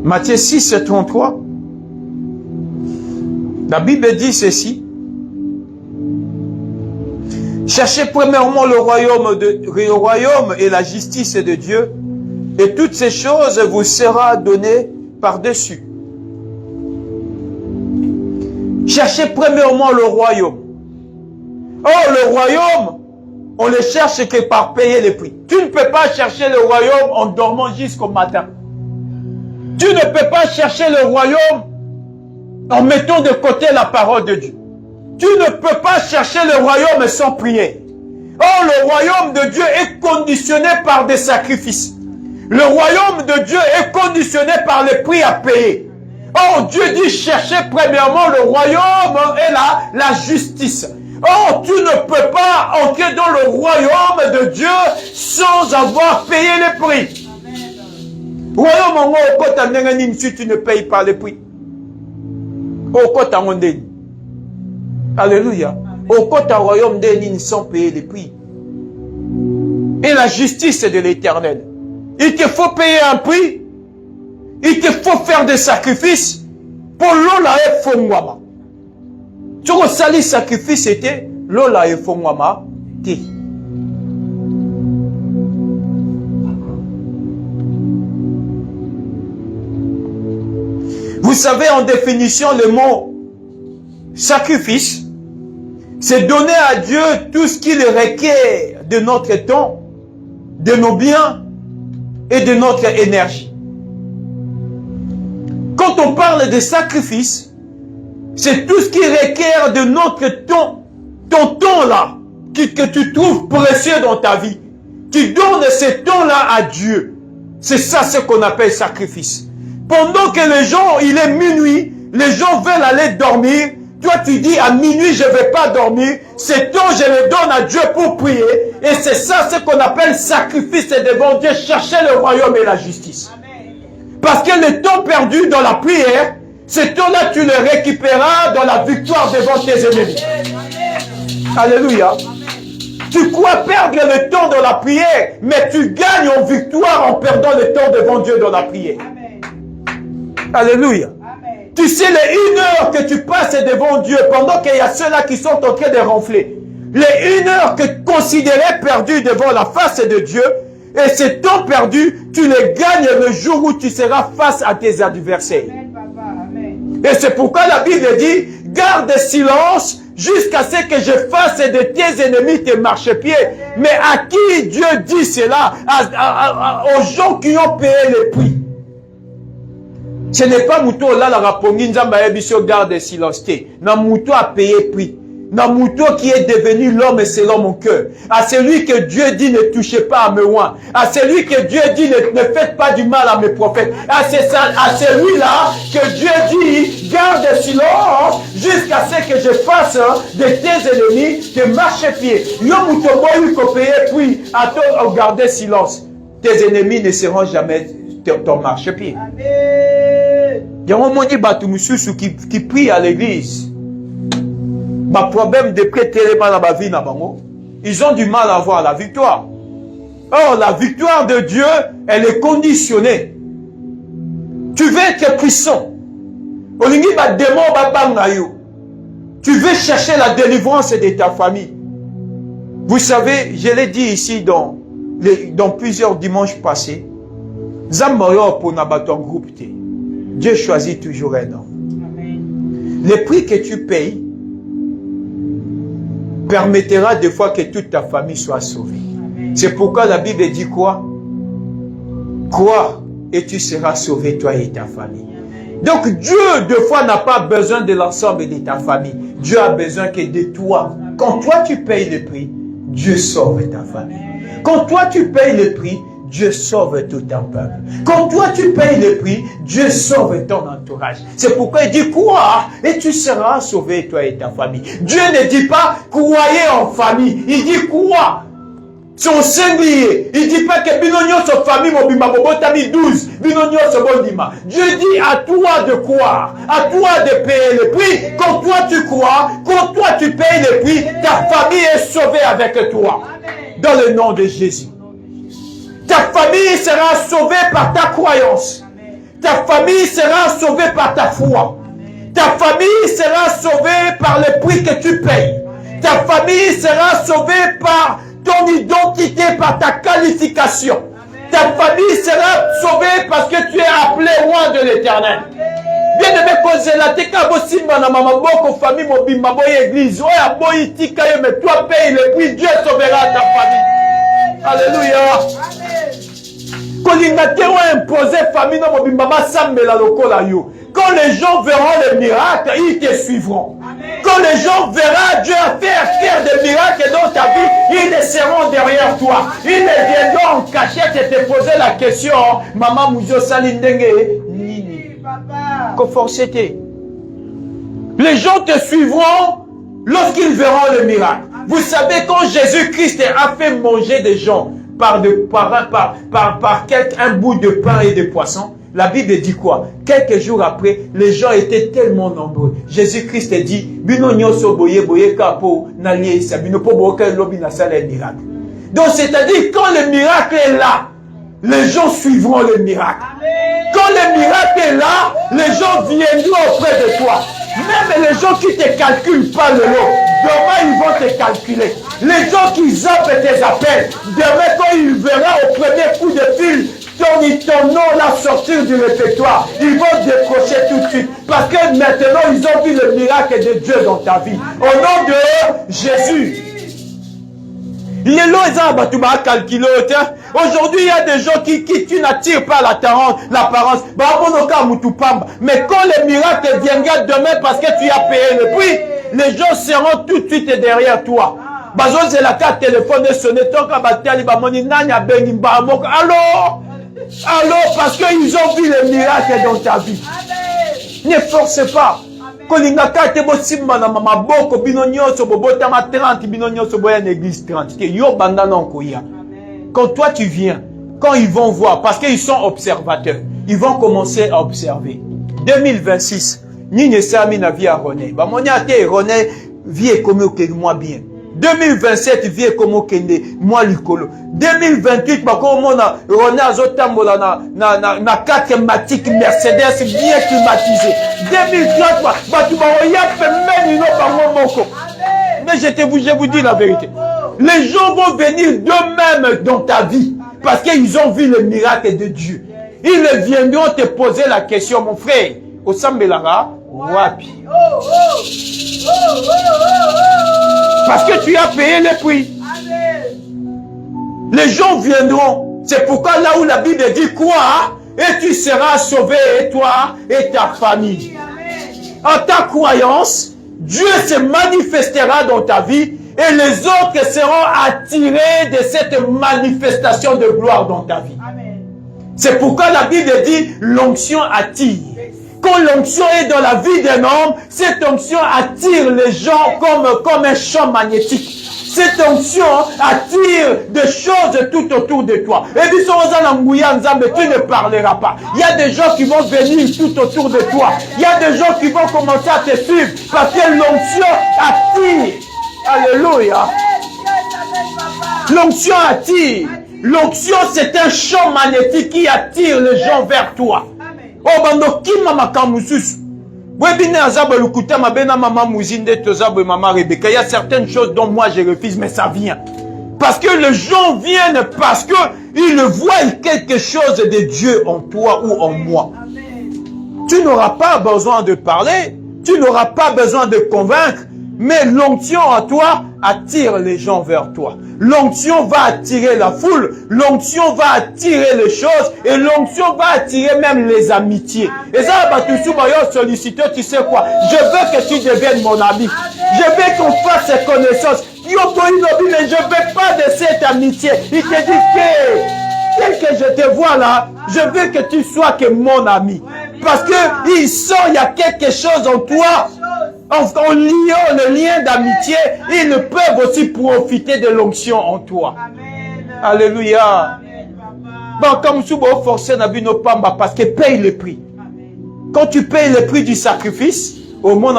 S1: Matthieu 6, 33, la Bible dit ceci. Cherchez premièrement le royaume et la justice de Dieu, et toutes ces choses vous seront données par-dessus. Cherchez premièrement le royaume. Oh, le royaume, on le cherche que par payer les prix. Tu ne peux pas chercher le royaume en dormant jusqu'au matin. Tu ne peux pas chercher le royaume en mettant de côté la parole de Dieu. Tu ne peux pas chercher le royaume sans prier. Oh, le royaume de Dieu est conditionné par des sacrifices. Le royaume de Dieu est conditionné par les prix à payer. Oh, Dieu dit chercher premièrement le royaume et la justice. Oh, tu ne peux pas entrer dans le royaume de Dieu sans avoir payé les prix. Royaume, si tu ne payes pas les prix. Alléluia. Au côté royaume de sans payer les prix. Et la justice de l'Éternel. Il te faut payer un prix. Il te faut faire des sacrifices. Pour l'ola et fongwama. Tu as le sacrifice c'était l'ola et fongwama. Vous savez en définition le mot sacrifice. C'est donner à Dieu tout ce qu'il requiert de notre temps, de nos biens et de notre énergie. Quand on parle de sacrifice, c'est tout ce qui requiert de notre temps, ton temps là, que tu trouves précieux dans ta vie. Tu donnes ce temps-là à Dieu. C'est ça ce qu'on appelle sacrifice. Pendant que les gens, il est minuit, les gens veulent aller dormir, toi tu dis à minuit je ne vais pas dormir, ce temps je le donne à Dieu pour prier, et c'est ça ce qu'on appelle sacrifice devant Dieu, chercher le royaume et la justice. Amen. Parce que le temps perdu dans la prière, ce temps-là tu le récupéreras dans la victoire devant tes ennemis. Amen. Alléluia. Amen. Tu crois perdre le temps dans la prière, mais tu gagnes en victoire en perdant le temps devant Dieu dans la prière. Amen. Alléluia. Tu sais les 1 heure que tu passes devant Dieu pendant qu'il y a ceux-là qui sont en train de ronfler. Les 1 heure que tu considérais perdu devant la face de Dieu. Et ce temps perdu, tu les gagnes le jour où tu seras face à tes adversaires. Amen, papa, amen. Et c'est pourquoi la Bible dit, garde silence jusqu'à ce que je fasse de tes ennemis tes marchepieds. Mais à qui Dieu dit cela? Aux gens qui ont payé le prix. Ce n'est pas Mouto là la rapongi nzamba ebiso garde silence. Na Mouto a payé prix. Na Mouto qui est devenu l'homme selon mon cœur. À celui que Dieu dit ne touchez pas à mes oins. À celui que Dieu dit ne faites pas du mal à mes prophètes. À celui-là que Dieu dit garde silence jusqu'à ce que je fasse de tes ennemis tes marchepieds. Yo Mouto boyu ko payer prix à toi garder silence. Tes ennemis ne seront jamais ton marchepied. Il y a un moment qui prie à l'église. Ma problème de prêter dans ma vie, ils ont du mal à avoir la victoire. Or, la victoire de Dieu, elle est conditionnée. Tu veux être puissant. Tu veux chercher la délivrance de ta famille. Vous savez, je l'ai dit ici dans plusieurs dimanches passés. Dieu choisit toujours un homme. Le prix que tu payes permettra des fois que toute ta famille soit sauvée. C'est pourquoi la Bible dit quoi? Crois et tu seras sauvé, toi et ta famille. Donc Dieu, des fois, n'a pas besoin de l'ensemble de ta famille. Dieu a besoin que de toi. Quand toi tu payes le prix, Dieu sauve ta famille. Quand toi tu payes le prix, Dieu sauve tout ton peuple. Quand toi tu payes le prix, Dieu sauve ton entourage. C'est pourquoi il dit crois et tu seras sauvé toi et ta famille. Dieu ne dit pas croyez en famille. Il dit crois. Son singulier. Il ne dit pas que binonio sa famille mobimba bobotami 12. Binonio sa bondima. Dieu dit à toi de croire. À toi de payer le prix. Quand toi tu crois, quand toi tu payes le prix, ta famille est sauvée avec toi. Dans le nom de Jésus. Ta famille sera sauvée par ta croyance. Ta famille sera sauvée par ta foi. Ta famille sera sauvée par le prix que tu payes. Ta famille sera sauvée par ton identité, par ta qualification. Ta famille sera sauvée parce que tu es appelé roi de l'Éternel. Bien aimé, poser la teka bosimba na mama boko famille mobimba boy église. Oya boy tika yo, mais toi paye le prix, Dieu sauvera ta famille. Alléluia. Kolinga te wa imposer famille no mobimba ba sambela lokola yo. Quand les gens verront les miracles, ils te suivront. Quand les gens verront Dieu faire des miracles dans ta vie, ils ne seront derrière toi. Ils ne viendront en cachette et te poser la question, Maman Mouzio Salindenge, Nini. Conforcété. Les gens te suivront lorsqu'ils verront le miracle. Vous savez, quand Jésus-Christ a fait manger des gens par un bout de pain et de poisson, la Bible dit quoi? Quelques jours après, les gens étaient tellement nombreux. Jésus-Christ dit, donc c'est-à-dire, quand le miracle est là, les gens suivront le miracle. Quand le miracle est là, les gens viendront auprès de toi. Même les gens qui ne te calculent pas le lot, demain ils vont te calculer. Les gens qui zappent tes appels, demain quand ils verront au premier coup de fil, ton nom là sortir du répertoire, ils vont décrocher tout de suite. Parce que maintenant ils ont vu le miracle de Dieu dans ta vie. Au nom de Jésus. Aujourd'hui, il y a des gens qui tu n'attires pas l'apparence. Mais quand le miracle viendra demain parce que tu as payé le prix, les gens seront tout de suite derrière toi. C'est la carte téléphone sonné. Alors, parce qu'ils ont vu le miracle dans ta vie. Ne force pas. Quand toi tu viens, quand ils vont voir, parce qu'ils sont observateurs, ils vont commencer à observer. 2026, Nini Sami na vie à René. René vie comme moi bien. 2027 vie comme moi likolo. 2028 René azotambola na 4 matic Mercedes bien climatisé. 2030 mais je vous dis la vérité. Les gens vont venir d'eux-mêmes dans ta vie parce qu'ils ont vu le miracle de Dieu. Ils viendront te poser la question, mon frère, au Sambelara, wapi. Parce que tu as payé le prix. Les gens viendront. C'est pourquoi là où la Bible dit quoi, et tu seras sauvé, et toi et ta famille. En ta croyance, Dieu se manifestera dans ta vie et les autres seront attirés de cette manifestation de gloire dans ta vie. C'est pourquoi la Bible dit l'onction attire. Quand l'onction est dans la vie d'un homme, cette onction attire les gens comme un champ magnétique. Cette onction attire des choses tout autour de toi. Et puis, tu ne parleras pas. Il y a des gens qui vont venir tout autour de toi. Il y a des gens qui vont commencer à te suivre parce que l'onction attire. Alléluia. L'onction attire. L'onction, c'est un champ magnétique qui attire les gens vers toi. Oh, bando kima makamusus. Il y a certaines choses dont moi je refuse, mais ça vient. Parce que les gens viennent parce qu'ils voient quelque chose de Dieu en toi ou en moi. Tu n'auras pas besoin de parler, tu n'auras pas besoin de convaincre. Mais l'onction en toi attire les gens vers toi. L'onction va attirer la foule. L'onction va attirer les choses. Et l'onction va attirer même les amitiés. Et ça va tout solliciter, tu sais quoi? Je veux que tu deviennes mon ami. Je veux qu'on fasse connaissance. Mais je ne veux pas de cette amitié. Il te dit que, tel que je te vois là, je veux que tu sois que mon ami. Parce que il sent, il y a quelque chose en toi. En liant le lien d'amitié, ils peuvent aussi profiter de l'onction en toi.
S2: Amen.
S1: Alléluia.
S2: Amen,
S1: Bon, comme si vous forcez Nabino Pamba parce que paye le prix.
S2: Amen.
S1: Quand tu payes le prix du sacrifice, au monde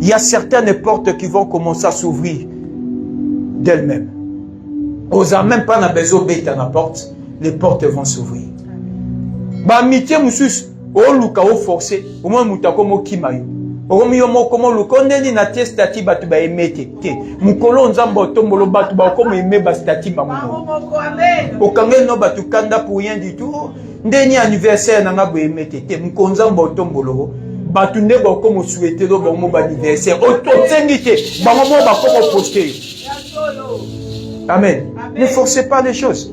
S1: il y a certaines portes qui vont commencer à s'ouvrir d'elles-mêmes. Osa même pas na besoin de la porte, les portes vont s'ouvrir. Ba amitié musus o luka o forcé, au moins mutako mo kimayo. O mi yo mo komo luka ndeni na testati batu ba emete. Ke mukolo nzambo tombolo batu ba komo eme ba stati ba muno. O kangel no batu kanda pour rien du tout. Ndeni anniversaire na ngabo emete. Ke mukonzambo tombolo batu ne ba komo souhaiter do ba mo ba anniversaire. O to tengite ba mo ba komo poster. Amen. Ne forcez pas les choses.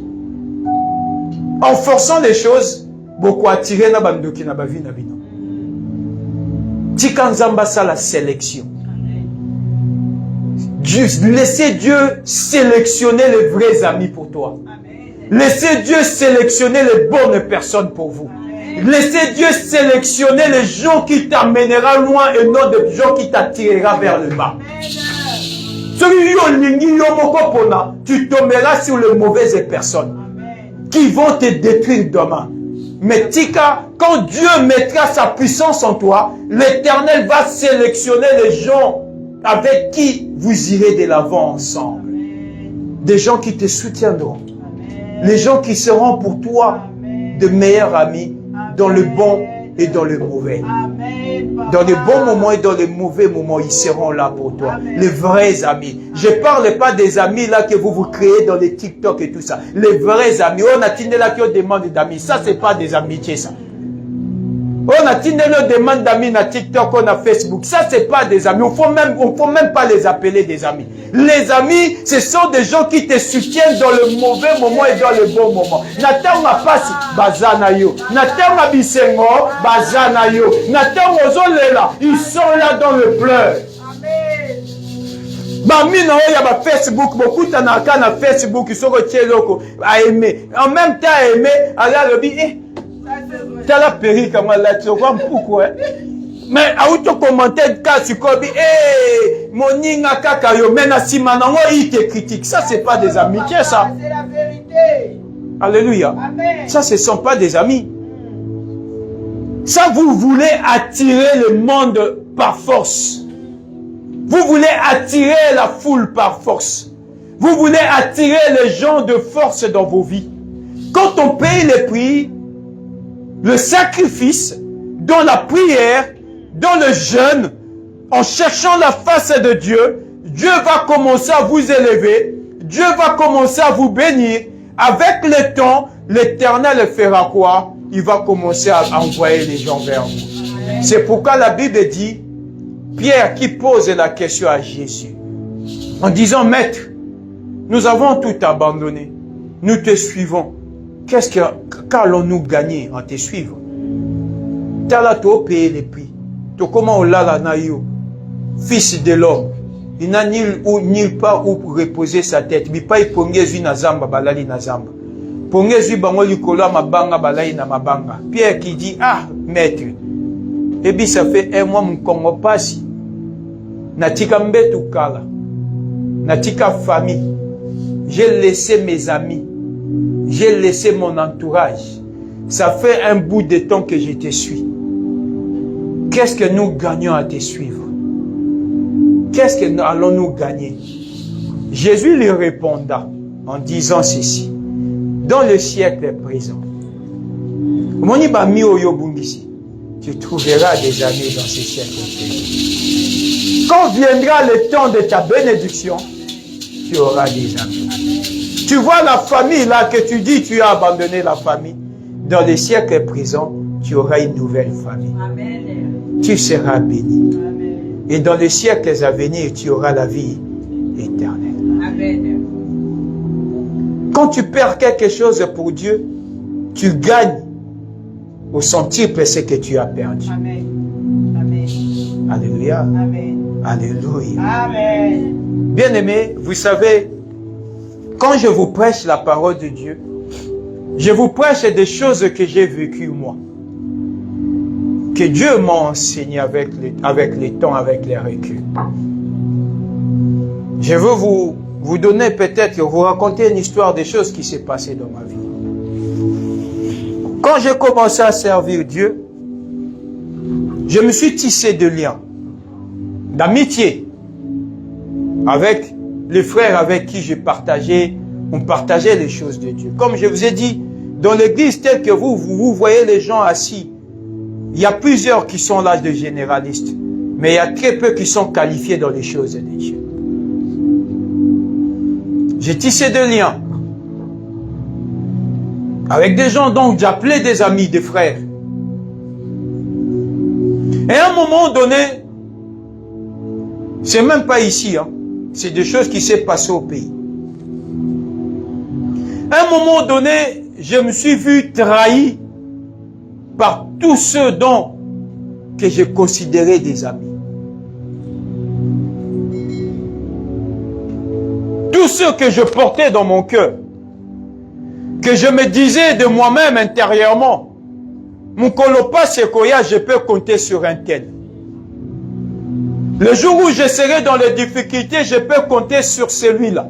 S1: En forçant les choses, beaucoup attiré na bandoki na bavi na bino. Tika nzamba sa la sélection. Laissez Dieu sélectionner les vrais amis pour toi. Laissez Dieu sélectionner les bonnes personnes pour vous. Laissez Dieu sélectionner les gens qui t'amènera loin et non des gens qui t'attirera vers le bas. Tu tomberas sur les mauvaises personnes qui vont te détruire demain. Mais Tika, quand Dieu mettra sa puissance en toi, l'Éternel va sélectionner les gens avec qui vous irez de l'avant ensemble. Des gens qui te soutiendront. Les gens qui seront pour toi de meilleurs amis dans le bon et dans le mauvais. Dans les bons moments et dans les mauvais moments, ils seront là pour toi. Les vrais amis. Je ne parle pas des amis là que vous vous créez dans les TikTok et tout ça. Les vrais amis. On a tindé là qui ont demande d'amis. Ça, ce n'est pas des amitiés, ça. On a tindé là demande d'amis dans TikTok, on a Facebook. Ça, ce n'est pas des amis. On ne faut même pas les appeler des amis. Les amis, ce sont des gens qui te soutiennent dans le mauvais moment et dans le bon moment. Nathan ma passe, bazana yo. Nathan ma bisengo, bazana yo. Nathan ozolela, ils sont là dans le pleur. Bami na oya ba Facebook, beaucoup tanaka na Facebook, ils sont retirés loko, à aimer. En même temps, aimer, ala le bi, t'as la péri comme là, tu vois pourquoi? Mais à auto commentaire cas sur Kobi, mon ninga kakayo, mais na simanango il te critique. Ça c'est pas des amitiés ça.
S2: C'est la vérité.
S1: Alléluia.
S2: Amen.
S1: Ça ce sont pas des amis. Ça vous voulez attirer le monde par force. Vous voulez attirer la foule par force. Vous voulez attirer les gens de force dans vos vies. Quand on paye le prix, le sacrifice, dans la prière, dans le jeûne, en cherchant la face de Dieu, Dieu va commencer à vous élever, Dieu va commencer à vous bénir. Avec le temps, l'Éternel fera quoi? Il va commencer à envoyer les gens vers vous. C'est pourquoi la Bible dit, Pierre qui pose la question à Jésus, en disant, Maître, nous avons tout abandonné, nous te suivons. Qu'allons-nous gagner en te suivre? Tu as payé les prix. Tu comment on l'a naïo, fils de l'homme. Il n'a nulle part où reposer sa tête. Mais pas il pongezi na zamba balali na zamba. Pongezi bango likola mabanga balali na mabanga. Pierre qui dit ah maître. Et puis ça fait un mois mon Congo passe. Natika mbetu kala. Natika famille. J'ai laissé mes amis. J'ai laissé mon entourage. Ça fait un bout de temps que je te suis. Qu'est-ce que nous gagnons à te suivre? Qu'est-ce que nous allons-nous gagner? Jésus lui répondit en disant ceci. Dans le siècle présent, tu trouveras des amis dans ce siècle présent. Quand viendra le temps de ta bénédiction, tu auras des amis. Tu vois la famille là que tu dis tu as abandonné la famille. Dans le siècle présent, tu auras une nouvelle famille.
S2: Amen.
S1: Tu seras béni.
S2: Amen.
S1: Et dans les siècles à venir, tu auras la vie éternelle.
S2: Amen.
S1: Quand tu perds quelque chose pour Dieu, tu gagnes au centuple ce que tu as perdu.
S2: Amen. Amen.
S1: Alléluia.
S2: Amen.
S1: Alléluia.
S2: Amen.
S1: Bien-aimés, vous savez, quand je vous prêche la parole de Dieu, je vous prêche des choses que j'ai vécues moi. Que Dieu m'a enseigné avec les temps, avec les reculs. Je veux vous donner peut-être, vous raconter une histoire des choses qui s'est passées dans ma vie. Quand j'ai commencé à servir Dieu, je me suis tissé de liens, d'amitié, avec les frères avec qui on partageait les choses de Dieu. Comme je vous ai dit, dans l'église telle que vous voyez les gens assis, il y a plusieurs qui sont là de généralistes, mais il y a très peu qui sont qualifiés dans les choses de Dieu. J'ai tissé des liens avec des gens dont j'appelais des amis, des frères. Et à un moment donné, c'est même pas ici, hein, c'est des choses qui s'est passées au pays. À un moment donné, je me suis vu trahi par tous ceux que je considérais des amis. Tous ceux que je portais dans mon cœur, que je me disais de moi-même intérieurement, mon colopa sequoia, je peux compter sur un tel. Le jour où je serai dans les difficultés, je peux compter sur celui-là.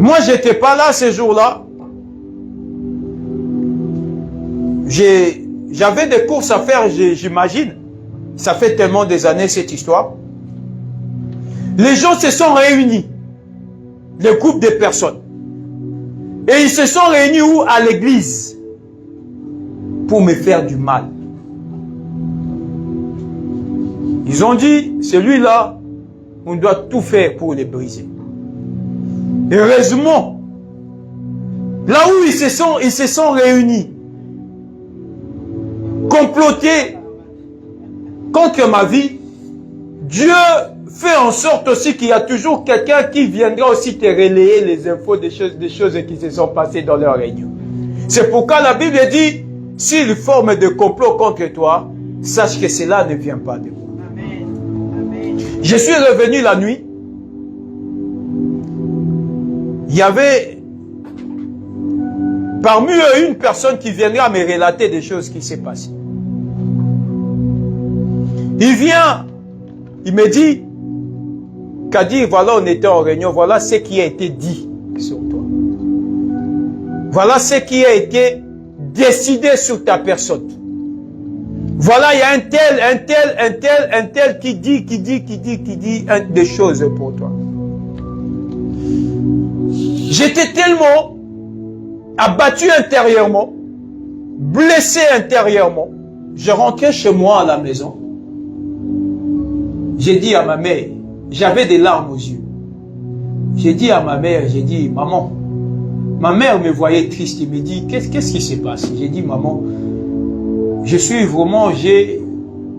S1: Moi, je n'étais pas là ce jour-là. J'avais des courses à faire, j'imagine. Ça fait tellement des années cette histoire. Les gens se sont réunis. Les groupes de personnes. Et ils se sont réunis où? À l'église. Pour me faire du mal. Ils ont dit, celui-là, on doit tout faire pour les briser. Heureusement, là où ils se sont réunis, complotés contre ma vie, Dieu fait en sorte aussi qu'il y a toujours quelqu'un qui viendra aussi te relayer les infos des choses qui se sont passées dans leur réunion. C'est pourquoi la Bible dit, s'ils forment des complots contre toi, sache que cela ne vient pas de moi. Je suis revenu la nuit. Il y avait parmi eux une personne qui viendra me relater des choses qui s'est passées. Il vient, il me dit, Kadir, voilà, on était en réunion, voilà ce qui a été dit sur toi. Voilà ce qui a été décidé sur ta personne. Voilà, il y a un tel qui dit des choses pour toi. J'étais tellement abattu intérieurement, blessé intérieurement. Je rentrais chez moi à la maison. J'ai dit à ma mère, j'avais des larmes aux yeux. J'ai dit à ma mère, j'ai dit, maman, ma mère me voyait triste, il me dit, qu'est-ce qui se passe? J'ai dit, maman, j'ai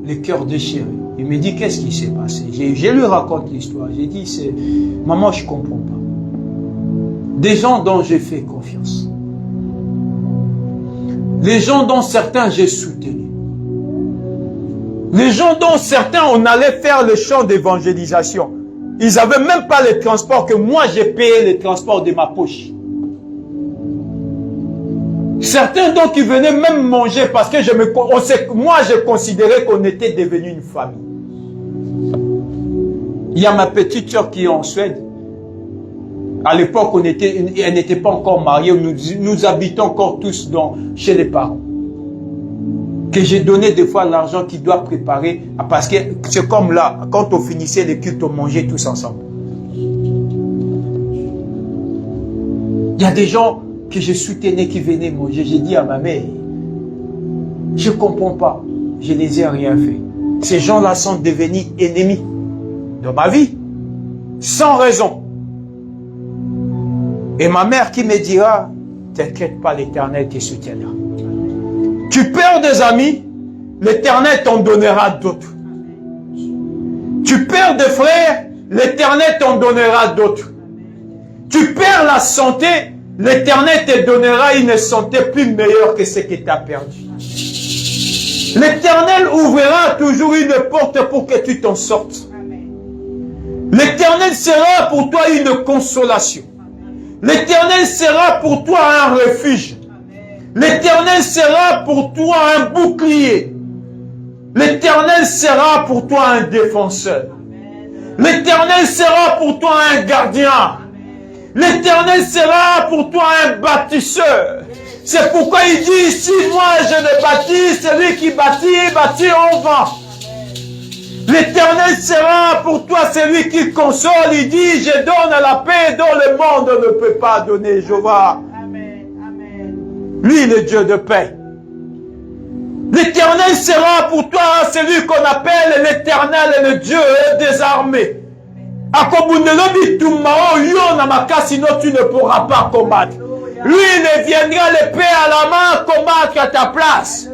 S1: le cœur déchiré. Il me dit, qu'est-ce qui s'est passé? Je lui raconte l'histoire. J'ai dit, maman, je ne comprends pas. Des gens dont j'ai fait confiance. Les gens dont certains j'ai soutenu. Les gens dont certains, on allait faire le champ d'évangélisation. Ils n'avaient même pas les transports que moi j'ai payé les transports de ma poche. Certains donc qui venaient même manger parce que moi je considérais qu'on était devenu une famille. Il y a ma petite soeur qui est en Suède. À l'époque, elle n'était pas encore mariée. Nous habitons encore tous chez les parents. Que j'ai donné des fois l'argent qu'il doit préparer. Parce que c'est comme là, quand on finissait les cultes, on mangeait tous ensemble. Il y a des gens que je soutenais qui venaient manger. J'ai dit à ma mère, je ne comprends pas. Je ne les ai rien fait. Ces gens-là sont devenus ennemis dans ma vie. Sans raison. Et ma mère qui me dira, t'inquiète pas, l'Éternel te soutiendra. Tu perds des amis, l'Éternel t'en donnera d'autres. Tu perds des frères, l'Éternel t'en donnera d'autres. Tu perds la santé, l'Éternel te donnera une santé plus meilleure que ce que tu as perdu. L'Éternel ouvrira toujours une porte pour que tu t'en sortes. L'Éternel sera pour toi une consolation. L'Éternel sera pour toi un refuge. L'Éternel sera pour toi un bouclier. L'Éternel sera pour toi un défenseur. L'Éternel sera pour toi un gardien. L'Éternel sera pour toi un bâtisseur. C'est pourquoi il dit, si moi je ne bâtis, celui qui bâtit, bâtit en vain. L'Éternel sera pour toi celui qui console. Il dit, je donne la paix dont le monde ne peut pas donner. Jéhovah. Lui, le Dieu de paix. L'Éternel sera pour toi celui qu'on appelle l'Éternel et le Dieu des armées. Sinon tu ne pourras pas combattre. Lui, il viendra l'épée à la main combattre à ta place.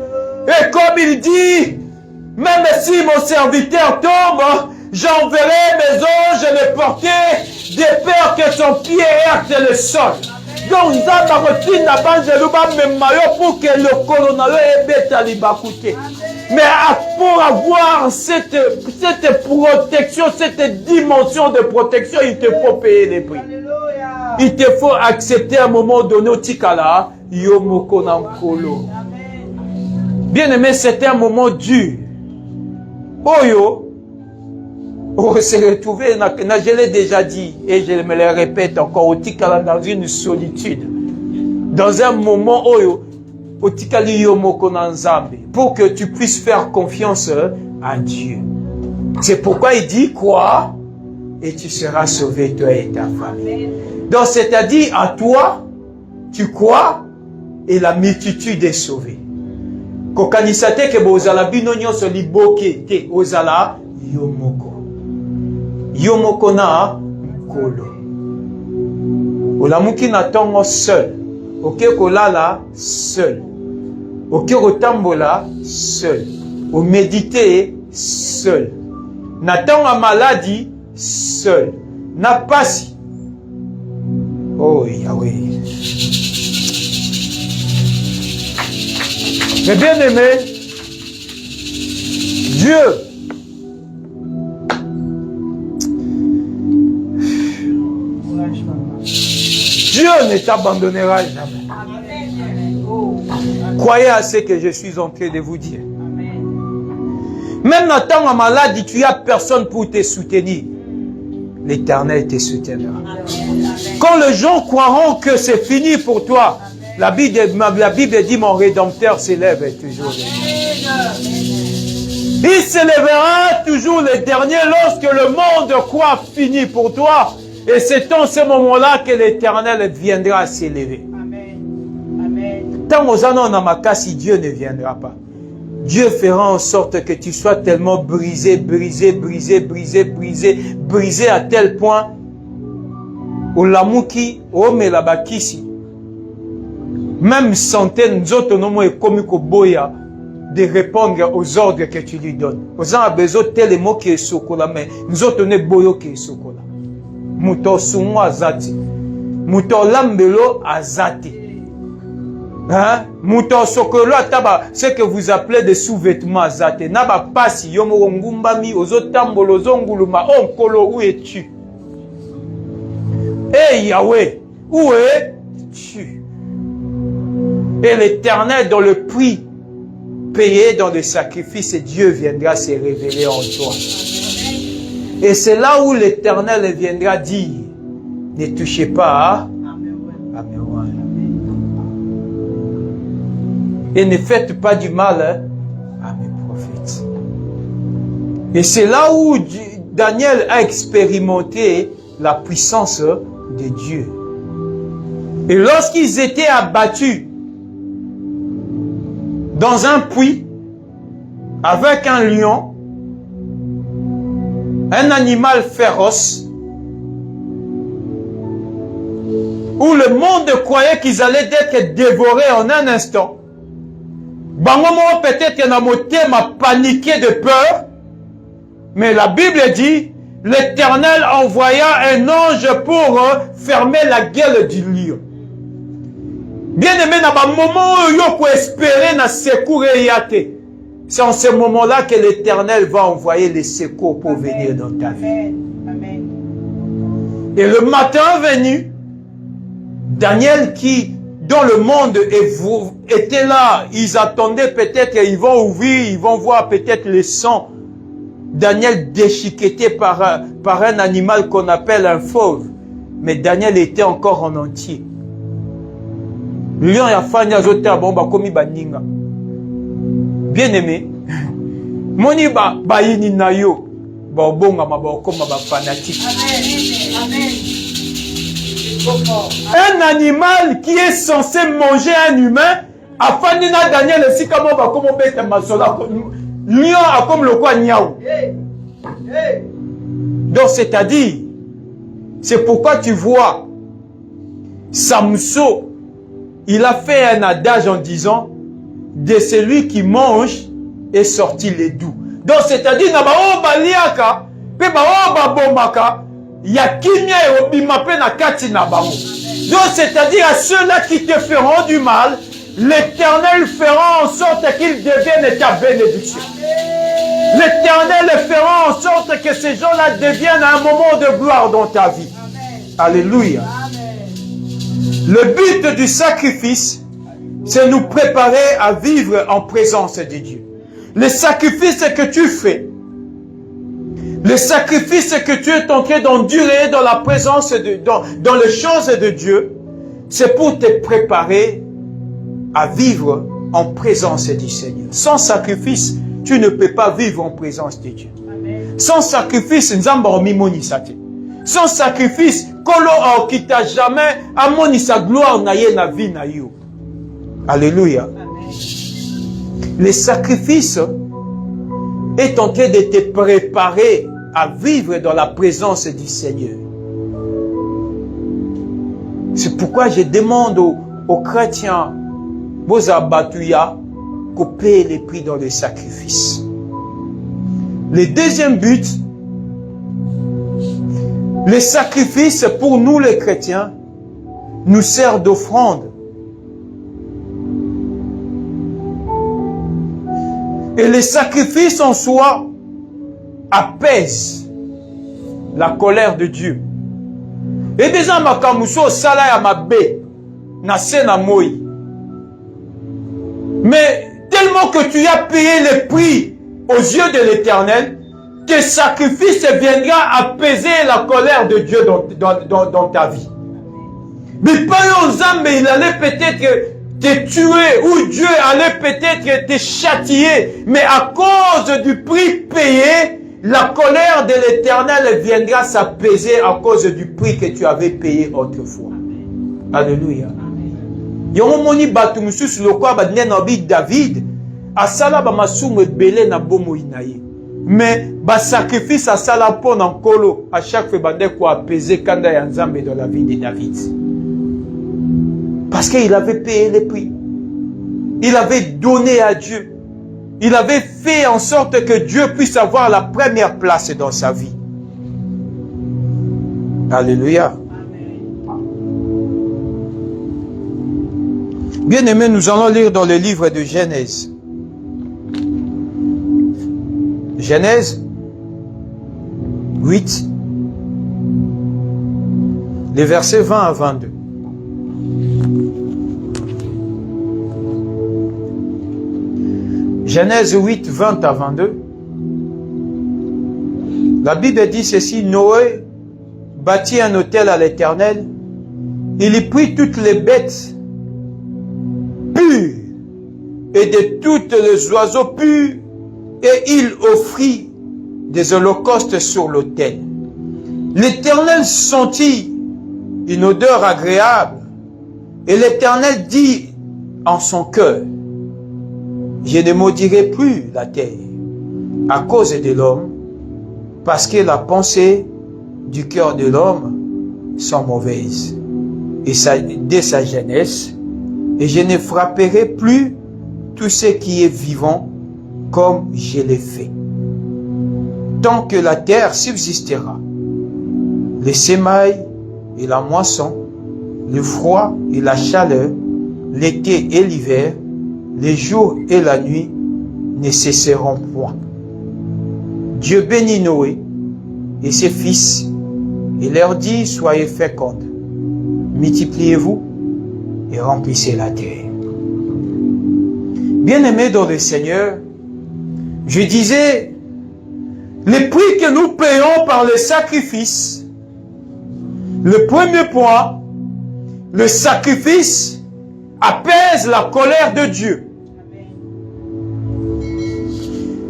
S1: Et comme il dit, même si mon serviteur tombe, j'enverrai mes anges les porter de peur que son pied heurte le sol. Donc, pour que le colonel ait mais pour avoir cette protection, cette dimension de protection, il te faut payer les prix. Il te faut accepter à un moment donné au tikala, yomokonankolo. Bien aimé, c'était un moment dur. On s'est retrouvé, je l'ai déjà dit, et je me le répète encore, au tikala dans une solitude. Dans un moment, au tikali yomokonanzambe, pour que tu puisses faire confiance à Dieu. C'est pourquoi il dit, crois, et tu seras sauvé, toi et ta famille. Donc, c'est-à-dire, à toi, tu crois, et la multitude est sauvée. Kokanisate ke bozala bino nyonso liboke te ozala yomoko. Yomoko na kolo. Olamuki na tongo seul. Oke kolala seul. Oke kotambola seul. O méditer seul. Na tonga maladie seul. Na pasi. Oh Yahweh. Mais bien aimé, Dieu ne t'abandonnera jamais. Croyez à ce que je suis en train de vous dire. Même dans temps de maladie, tu n'as personne pour te soutenir. L'Éternel te soutiendra. Quand les gens croiront que c'est fini pour toi, la Bible dit, mon Rédempteur s'élève toujours. Il s'élèvera toujours le dernier lorsque le monde croit fini pour toi. Et c'est en ce moment-là que l'Éternel viendra s'élever. Tant aux années on Dieu ne viendra pas. Dieu fera en sorte que tu sois tellement brisé à tel point au lamuki, au melabakisi. Même centaines d'autres est comme boya de répondre aux ordres que tu lui donnes. Aux gens a besoin de tel mot qui est sokola, mais nous autres on est boyo qui est sokola. Muto sumo azati, muto lambelo azati. Hein? Muto sokolo ataba, ce que vous appelez des sous-vêtements azati. Naba pasi yomo ngumbami ozotambolo zonguluma onkolo où es-tu? Eh Yahweh, où es-tu? Et l'Éternel, dans le prix payé dans le sacrifice, Dieu viendra se révéler en toi. Et c'est là où l'Éternel viendra dire, ne touchez pas à mes rois. Et ne faites pas du mal à mes prophètes. Et c'est là où Daniel a expérimenté la puissance de Dieu. Et lorsqu'ils étaient abattus dans un puits avec un lion, un animal féroce, où où le monde croyait qu'ils allaient être dévorés en un instant. Bangomo peut-être n'a m'a paniqué de peur, mais la Bible dit, l'Éternel envoya un ange pour fermer la gueule du lion. Bien aimé, dans le moment où il faut espérer na secours et yate, c'est en ce moment-là que l'Éternel va envoyer les secours pour venir dans ta vie.
S2: Amen.
S1: Et le matin venu, Daniel qui, dans le monde, était là, ils attendaient peut-être qu'ils vont ouvrir, ils vont voir peut-être le sang. Daniel déchiqueté par un animal qu'on appelle un fauve. Mais Daniel était encore en entier. Lion ya fanya zote bomba komi baninga. Bien aimé. Moni ba yini na yo. Ba bonga mabakoma ba fanatique.
S2: Amen.
S1: Un animal qui est censé manger un humain, afin na Daniel aussi comme ba komo beta masola. Lion a comme le quoi niao. Donc c'est-à-dire, c'est pourquoi tu vois Samson, il a fait un adage en disant, de celui qui mange est sorti les doux. Donc c'est-à-dire, na bao baliaka, pe bao babombaka, ya kimia et obimape na kati na bao. Donc c'est-à-dire à ceux-là qui te feront du mal, l'Éternel fera en sorte qu'ils deviennent ta bénédiction. L'Éternel fera en sorte que ces gens-là deviennent un moment de gloire dans ta vie. Amen. Alléluia. Amen. Le but du sacrifice, c'est nous préparer à vivre en présence de Dieu. Le sacrifice que tu fais, le sacrifice que tu es en train d'endurer dans la présence dans les choses de Dieu, c'est pour te préparer à vivre en présence du Seigneur. Sans sacrifice, tu ne peux pas vivre en présence de Dieu. Amen. Sans sacrifice, nzamba omimonisa te. Sans sacrifice, kolo aokita jamais amoni sa gloire na ye na vie na yo. Alléluia. Amen. Le sacrifice est en train de te préparer à vivre dans la présence du Seigneur. C'est pourquoi je demande aux chrétiens, vos abattuya, qu'on paye les prix dans le sacrifice. Le deuxième but, le sacrifice pour nous les chrétiens nous sert d'offrande. Et le sacrifice en soi apaise la colère de Dieu. Et déjà makamuso sala ya mabe na se na moi. Mais tellement que tu as payé le prix aux yeux de l'Éternel, tes sacrifices viendra apaiser la colère de Dieu dans ta vie. Mais pas aux âmes, il allait peut-être te tuer, ou Dieu allait peut-être te châtier, mais à cause du prix payé, la colère de l'Éternel viendra s'apaiser à cause du prix que tu avais payé autrefois. Alléluia. Yomoni batu mususu lokwa badne na bi David asala ba masumu ebele na bomo inaye. Mais ba sacrifice asala pour na nkolo à chaque fois bande ko apaiser kanda ya Nzambe dans la vie de David. Parce qu'il avait payé le prix. Il avait donné à Dieu. Il avait fait en sorte que Dieu puisse avoir la première place dans sa vie. Alléluia. Bien-aimés, nous allons lire dans le livre de Genèse. Genèse 8, les versets 20 à 22. Genèse 8, 20 à 22. La Bible dit ceci, Noé bâtit un autel à l'Éternel. Il y prit toutes les bêtes purs et de tous les oiseaux purs et il offrit des holocaustes sur l'autel. L'Éternel sentit une odeur agréable et l'Éternel dit en son cœur, je ne maudirai plus la terre à cause de l'homme, parce que la pensée du cœur de l'homme sont mauvaises. dès sa jeunesse, et je ne frapperai plus tout ce qui est vivant comme je l'ai fait. Tant que la terre subsistera, les semailles et la moisson, le froid et la chaleur, l'été et l'hiver, les jours et la nuit ne cesseront point. Dieu bénit Noé et ses fils et leur dit, soyez fécondes, multipliez-vous et remplissez la terre. Bien-aimés dans le Seigneur, je disais, les prix que nous payons par les sacrifices, le premier point, le sacrifice apaise la colère de Dieu.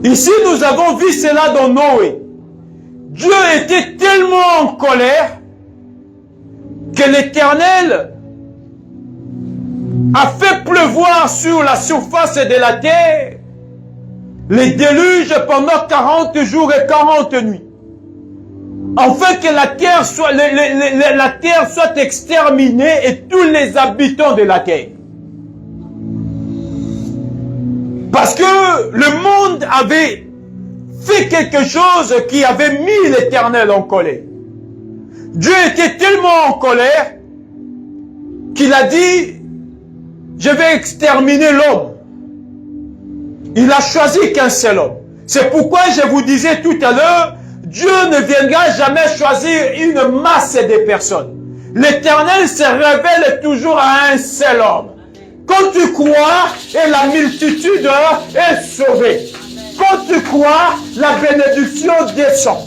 S1: Ici, nous avons vu cela dans Noé. Dieu était tellement en colère que l'Éternel a fait pleuvoir sur la surface de la terre les déluges pendant 40 jours et 40 nuits. Afin que la terre soit exterminée et tous les habitants de la terre. Parce que le monde avait fait quelque chose qui avait mis l'Éternel en colère. Dieu était tellement en colère qu'il a dit, je vais exterminer l'homme. Il a choisi qu'un seul homme. C'est pourquoi je vous disais tout à l'heure, Dieu ne viendra jamais choisir une masse de personnes. L'Éternel se révèle toujours à un seul homme. Quand tu crois, et la multitude est sauvée. Quand tu crois, la bénédiction descend.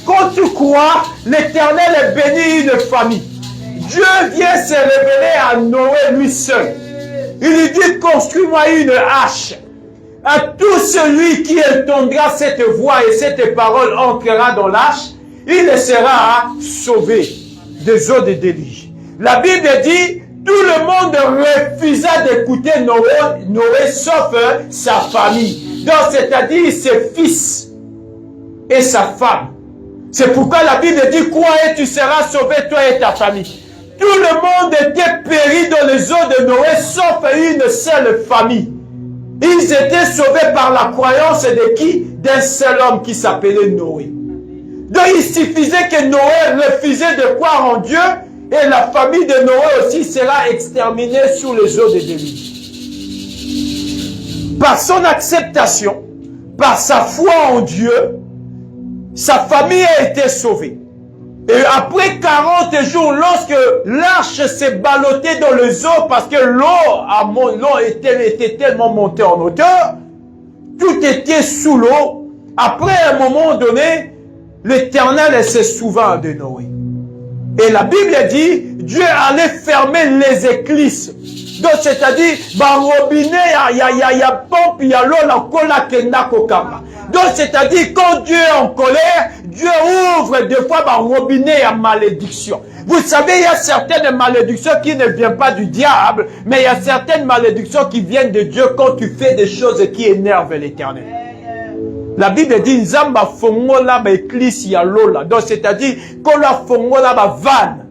S1: Quand tu crois, l'Éternel bénit une famille. Dieu vient se révéler à Noé lui seul. Il lui dit, construis-moi une hache. À tout celui qui entendra cette voix et cette parole entrera dans l'arche, il sera sauvé des eaux de déluge. La Bible dit, tout le monde refusa d'écouter Noé sauf sa famille. Donc, c'est-à-dire ses fils et sa femme. C'est pourquoi la Bible dit, crois et tu seras sauvé, toi et ta famille. Tout le monde était péri dans les eaux de Noé sauf une seule famille. Ils étaient sauvés par la croyance de qui? D'un seul homme qui s'appelait Noé. Donc il suffisait que Noé refusait de croire en Dieu et la famille de Noé aussi sera exterminée sous les eaux de déluge. Par son acceptation, par sa foi en Dieu, sa famille a été sauvée. Et après 40 jours, lorsque l'arche s'est ballottée dans les eaux, parce que l'eau était tellement montée en hauteur, tout était sous l'eau. Après un moment donné, l'Éternel se souvint de Noé. Et la Bible dit, Dieu allait fermer les écluses. Donc, c'est-à-dire, robinet, il y a pompe, il y a l'eau, la cola kenda kokamba. Donc, c'est-à-dire, quand Dieu est en colère, Dieu ouvre des fois un robinet à malédiction. Vous savez, il y a certaines malédictions qui ne viennent pas du diable, mais il y a certaines malédictions qui viennent de Dieu quand tu fais des choses qui énervent l'Éternel. La Bible dit, Nzamba fongola ba église ya lola. Donc, c'est-à-dire, quand la fongola ba vanne,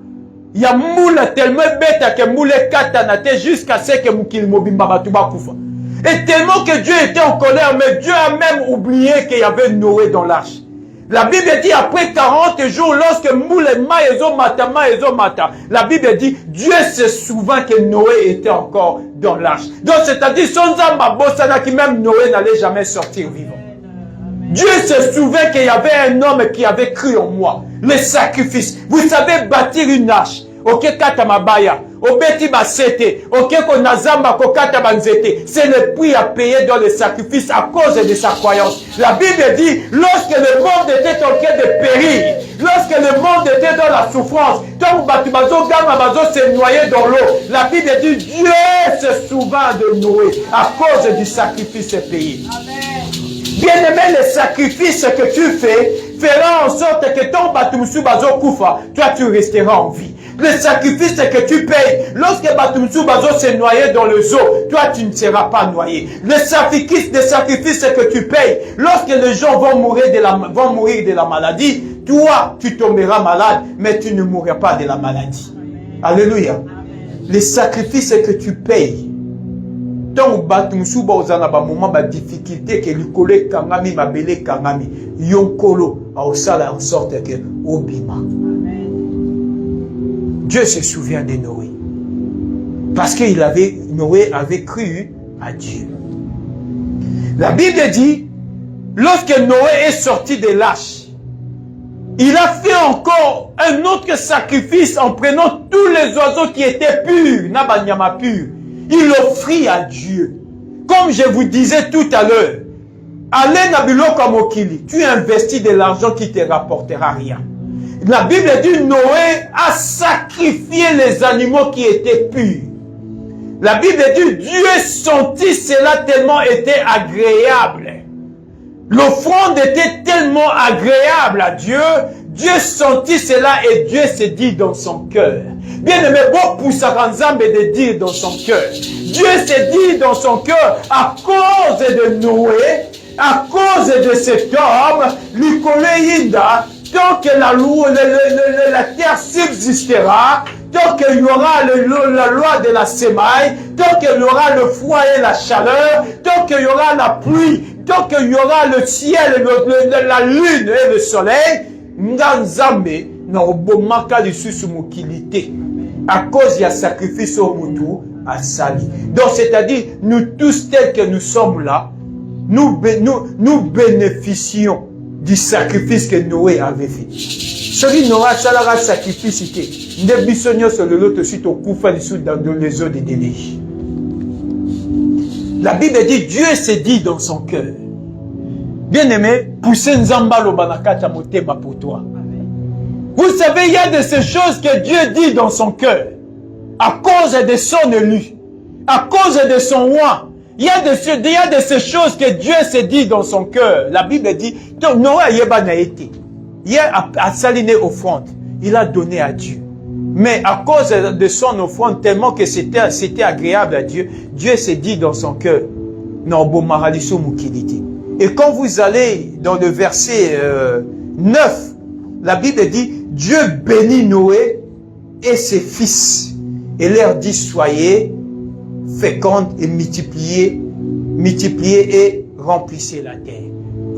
S1: il y a moule tellement bête que moule katanate jusqu'à ce que moukil mobimba batuba koufa. Et tellement que Dieu était en colère, mais Dieu a même oublié qu'il y avait Noé dans l'arche. La Bible dit après 40 jours, lorsque moule mata, la Bible dit, Dieu se souvint que Noé était encore dans l'arche. Donc c'est-à-dire, son zamba bossana qui même Noé n'allait jamais sortir vivant. Dieu se souvint qu'il y avait un homme qui avait cru en moi. Les sacrifices. Vous savez bâtir une arche. Ok, kata mabaya. Obeti basete. Ok, konazamba kokata banzete. C'est le prix à payer dans les sacrifices à cause de sa croyance. La Bible dit, lorsque le monde était en train de périr, lorsque le monde était dans la souffrance, tant batubazo gama bazo se noyait dans l'eau, la Bible dit, Dieu se souvint de Noé à cause du sacrifice payé. Amen. Bien-aimé, les sacrifices que tu fais fera en sorte que ton batumsu bazo koufa, toi tu resteras en vie. Les sacrifices que tu payes, lorsque batumsu bazo s'est noyé dans les eaux, toi tu ne seras pas noyé. Les sacrifices que tu payes, lorsque les gens vont mourir de la maladie, toi tu tomberas malade, mais tu ne mourras pas de la maladie. Alléluia. les sacrifices que tu payes. Tant que tu as un moment de difficulté, que tu collègues kangami, ma belle kangami, yonkolo, en sorte que obima. Dieu se souvient de Noé. Parce que Noé avait cru à Dieu. La Bible dit, lorsque Noé est sorti de l'arche, il a fait encore un autre sacrifice en prenant tous les oiseaux qui étaient purs, nabanyama purs. Il offrit à Dieu. Comme je vous disais tout à l'heure, allez nabiloko mokili, tu investis de l'argent qui te rapportera rien. La Bible dit Noé a sacrifié les animaux qui étaient purs. La Bible dit Dieu sentit cela tellement était agréable. L'offrande était tellement agréable à Dieu. Dieu sentit cela et Dieu s'est dit dans son cœur. Bien aimé, bon pour Saranzambe de dire dans son cœur. Dieu s'est dit dans son cœur, à cause de Noé, à cause de cet homme, l'Ikoléinda, tant que la terre subsistera, tant qu'il y aura la loi de la semaille, tant qu'il y aura le froid et la chaleur, tant qu'il y aura la pluie, tant qu'il y aura le ciel, la lune et le soleil, Nganzambe na obomaka lisusu mokilité à cause du sacrifice au mutu à Sali. Donc c'est-à-dire nous tous tels que nous sommes là, nous bénéficions du sacrifice que Noé avait fait. Celui Noé a sacrifice qui ne bisogno sur le lot suite au koufa dans les eaux de délai. La Bible dit Dieu s'est dit dans son cœur. Bien-aimé, poussez Nzamba lo banakata motema pour toi. Vous savez, il y a de ces choses que Dieu dit dans son cœur. À cause de son élu. À cause de son roi. Il y a de ces choses que Dieu s'est dit dans son cœur. La Bible dit, donc Noé yeba na été. Il a saliné offrande. Il a donné à Dieu. Mais à cause de son offrande, tellement que c'était agréable à Dieu, Dieu s'est dit dans son cœur, non, bon maraliso mukiliti. Et quand vous allez dans le verset 9, la Bible dit, Dieu bénit Noé et ses fils et leur dit, soyez fécondes et multipliez et remplissez la terre.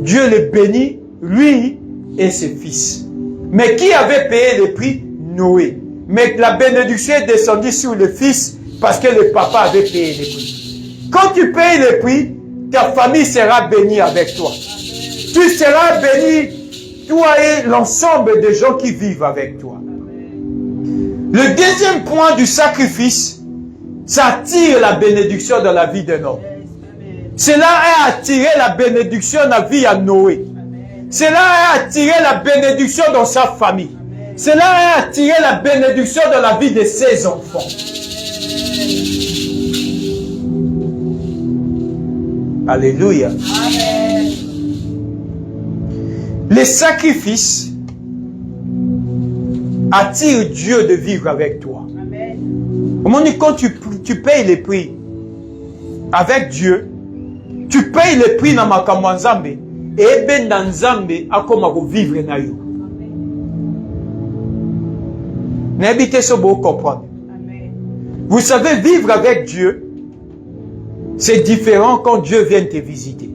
S1: Dieu les bénit, lui et ses fils. Mais qui avait payé le prix? Noé. Mais la bénédiction est descendue sur le fils parce que le papa avait payé le prix. Quand tu payes le prix, ta famille sera bénie avec toi. Tu seras béni, toi et l'ensemble des gens qui vivent avec toi. Le deuxième point du sacrifice, ça attire la bénédiction dans la vie d'un homme. Cela a attiré la bénédiction dans la vie à Noé. Cela a attiré la bénédiction dans sa famille. Cela a attiré la bénédiction dans la vie de ses enfants. Alléluia. Amen. Les sacrifices attirent Dieu de vivre avec toi. Amen. Quand tu payes les prix avec Dieu, tu payes les prix dans makambo nzambe et ben dans nzambe akoma ko vivre na yo. N'habitez ce beau comprendre. Vous savez, vivre avec Dieu, c'est différent quand Dieu vient te visiter.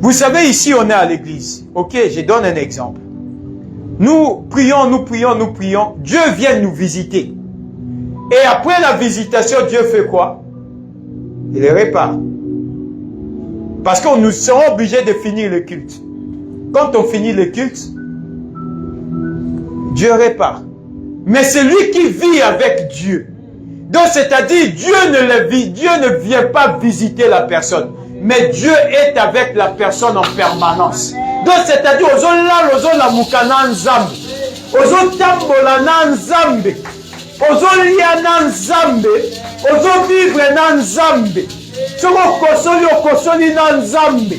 S1: Vous savez, ici, on est à l'église. Ok, je donne un exemple. Nous prions. Dieu vient nous visiter. Et après la visitation, Dieu fait quoi? Il les répare. Parce que nous serons obligés de finir le culte. Quand on finit le culte, Dieu répare. Mais celui qui vit avec Dieu, donc c'est-à-dire Dieu ne vient pas visiter la personne, mais Dieu est avec la personne en permanence. Donc c'est-à-dire ozola mukana nzambe, ozotambola na nzambe, ozolia na nzambe, ozovivre na nzambe, soko kosoli na nzambe.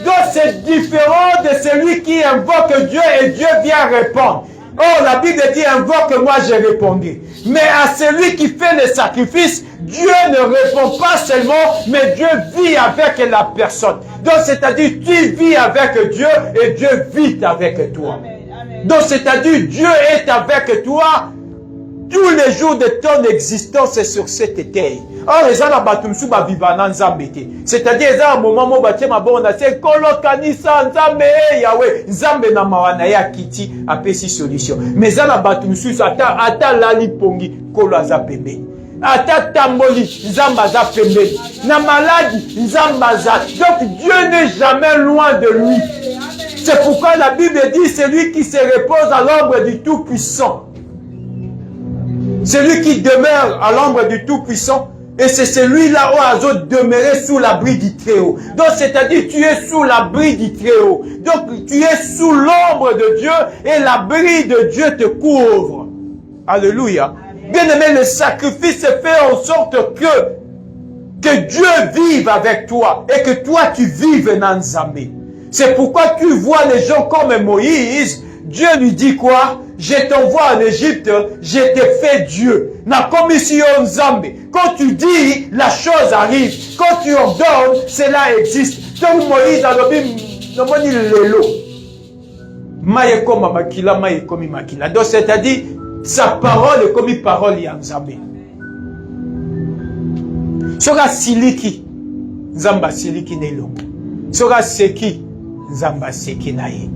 S1: Donc c'est différent de celui qui invoque Dieu et Dieu vient répondre. Oh, la Bible dit invoque moi, j'ai répondu. Mais à celui qui fait le sacrifice, Dieu ne répond pas seulement, mais Dieu vit avec la personne. Donc c'est-à-dire tu vis avec Dieu et Dieu vit avec toi. Amen. Donc, c'est-à-dire, Dieu est avec toi tous les jours de ton existence sur cette terre. Or, les gens là vivent c'est-à-dire, ils ont un moment où ils ont dit, Kolokanisa, Nzambe, Yahweh, Nzambe na mawana ya kiti, apesi solution. Mais ils ont ata lali pongi, kolo aza pembeni. Ata tamboli, Nzamba za pembeni. Na maladie, Nzamba za. Donc, Dieu n'est jamais loin de lui. C'est pourquoi la Bible dit, c'est lui qui se repose à l'ombre du Tout-Puissant. Celui qui demeure à l'ombre du Tout-Puissant, et c'est celui-là où Azo demeurer sous l'abri du Très-Haut. Donc, c'est-à-dire, tu es sous l'abri du Très-Haut. Donc, tu es sous l'ombre de Dieu, et l'abri de Dieu te couvre. Alléluia. Bien-aimé, le sacrifice fait en sorte que Dieu vive avec toi, et que toi, tu vives dans Nzambe. C'est pourquoi tu vois les gens comme Moïse. Dieu lui dit quoi? Je t'envoie en Égypte, je t'ai fait Dieu. Na commission Nzambe. Quand tu dis, la chose arrive. Quand tu ordonnes, cela existe. Donc Moïse a dit, lelo. Maye comme makila, maye comme makila. Donc c'est-à-dire, sa parole est comme une parole ya Nzambe. Sora siliki, Nzamba siliki nelo. Sora seki, Nzamba seki na ye.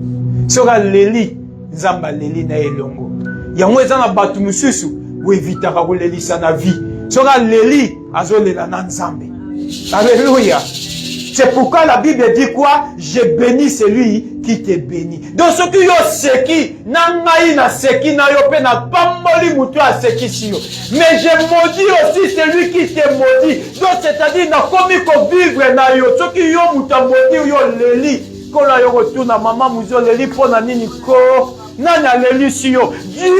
S1: Sora leli, Nzamba leli na elongo. Yango eza na batu mususu wo evitaka kolelisa na vie. Sora leli azolela na Nzambe. Alléluia. C'est pourquoi la Bible dit quoi? Je bénis celui qui te bénit. Donc ce qui yo seki, na ngai na seki na yo pe na pamboli mutu a seki si yo. Mais je maudis aussi celui qui te maudit. Donc c'est-à-dire na komi ko vivre na yo. Ce qui yo muta maudit yo leli. Kola yo retourna maman muzo leli pona nini ko. Nana leli si yo. Dieu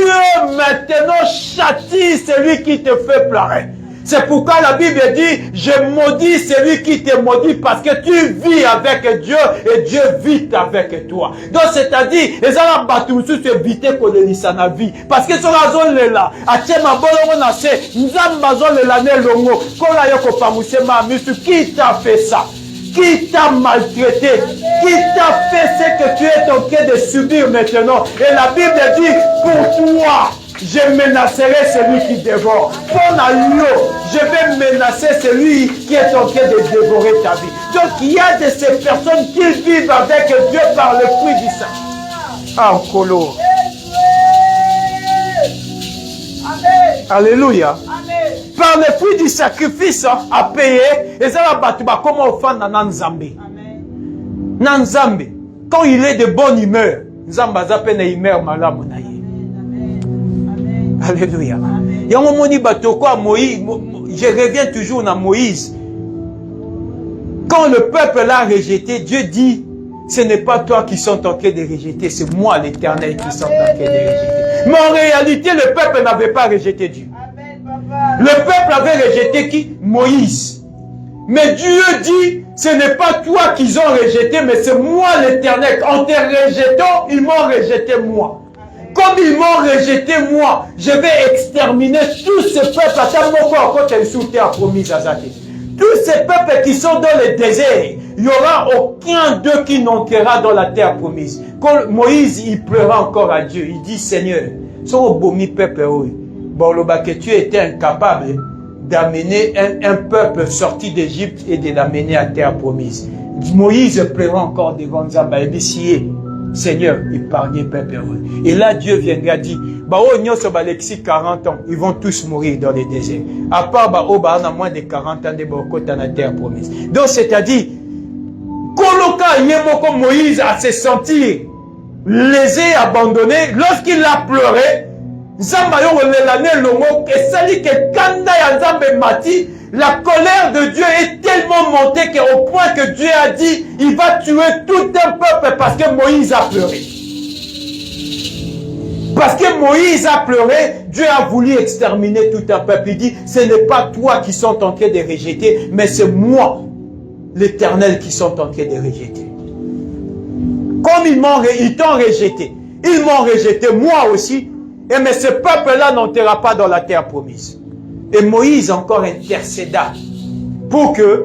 S1: maintenant châtie celui qui te fait pleurer. C'est pourquoi la Bible dit, je maudis celui qui te maudit parce que tu vis avec Dieu et Dieu vit avec toi. Donc c'est-à-dire, les gens battus se éviter qu'on les na vie. Parce que sur la zone là, à Tchema Bolongo na se, Nzamba zone la ne longo, kola yoko pamusema misu, qui t'a fait ça? Qui t'a maltraité? Qui t'a fait ce que tu es en train de subir maintenant? Et la Bible dit, pour toi, je menacerai celui qui dévore. Pour Alio, je vais menacer celui qui est en train de dévorer ta vie. Donc il y a de ces personnes qui vivent avec Dieu par le fruit du sang. Ah, Kolo. Alléluia. Par le fruit du sacrifice à payer, et ça va battre comment offrir dans Nzambe. Nzambe, quand il est de bonne humeur, Nzamba zappelle une humeur malade. Alléluia. Je reviens toujours à Moïse. Quand le peuple l'a rejeté, Dieu dit, ce n'est pas toi qui sont en train de rejeter, c'est moi l'Éternel qui sont en train de rejeter. Mais en réalité, le peuple n'avait pas rejeté Dieu. Le peuple avait rejeté qui? Moïse. Mais Dieu dit, ce n'est pas toi qu'ils ont rejeté, mais c'est moi l'Éternel. En te rejetant, ils m'ont rejeté moi. Comme ils m'ont rejeté moi, je vais exterminer tous ces peuples à ta mort quand ils sont terre promise à Zate. Tous ces peuples qui sont dans le désert, il n'y aura aucun d'eux qui n'entrera dans la terre promise. Quand Moïse, il pleura encore à Dieu, il dit, Seigneur, son bomi peuple, bon, que tu étais incapable d'amener un peuple sorti d'Égypte et de l'amener à terre promise. Moïse pleura encore devant Nzamba et dit, Seigneur, épargnez peuple. Et là, Dieu viendra dire, bah, oh, nous sommes 40 ans, ils vont tous mourir dans les déserts. À part, bah, oh, bah, on a moins de 40 ans de Boko dans la terre promise. Donc, c'est-à-dire, Koloka Yemoko Moïse a se sentir lésé, abandonné, lorsqu'il a pleuré, Zamba yo l'année longo, et ça dit que Kanda ya Nzambe mati, la colère de Dieu est tellement montée qu'au point que Dieu a dit, il va tuer tout un peuple parce que Moïse a pleuré. Parce que Moïse a pleuré, Dieu a voulu exterminer tout un peuple. Il dit, ce n'est pas toi qui sont en train de rejeter, mais c'est moi, l'Éternel, qui sont en train de rejeter. Comme ils t'ont rejeté, ils m'ont rejeté, moi aussi, et mais ce peuple-là n'entrera pas dans la terre promise. Et Moïse encore intercéda pour que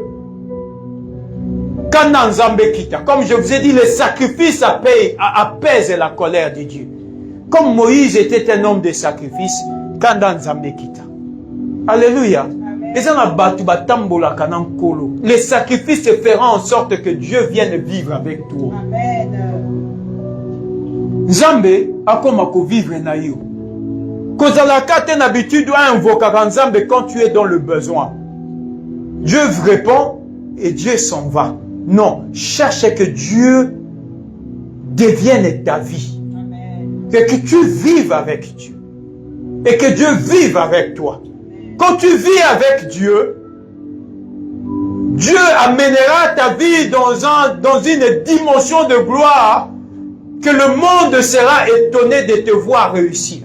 S1: quand Nzambe quitte, comme je vous ai dit, le sacrifice apaise la colère de Dieu. Comme Moïse était un homme de sacrifice, quand dans Nzambe kita. Alléluia. Les sacrifices se feront en sorte que Dieu vienne vivre avec toi. Nzambe akoma ko vivre na yo. Kozalaka ten habitude à invoquer Nzambe quand tu es dans le besoin. Dieu répond et Dieu s'en va. Non, cherche que Dieu devienne ta vie. Et que tu vives avec Dieu. Et que Dieu vive avec toi. Quand tu vis avec Dieu, Dieu amènera ta vie dans une dimension de gloire que le monde sera étonné de te voir réussir.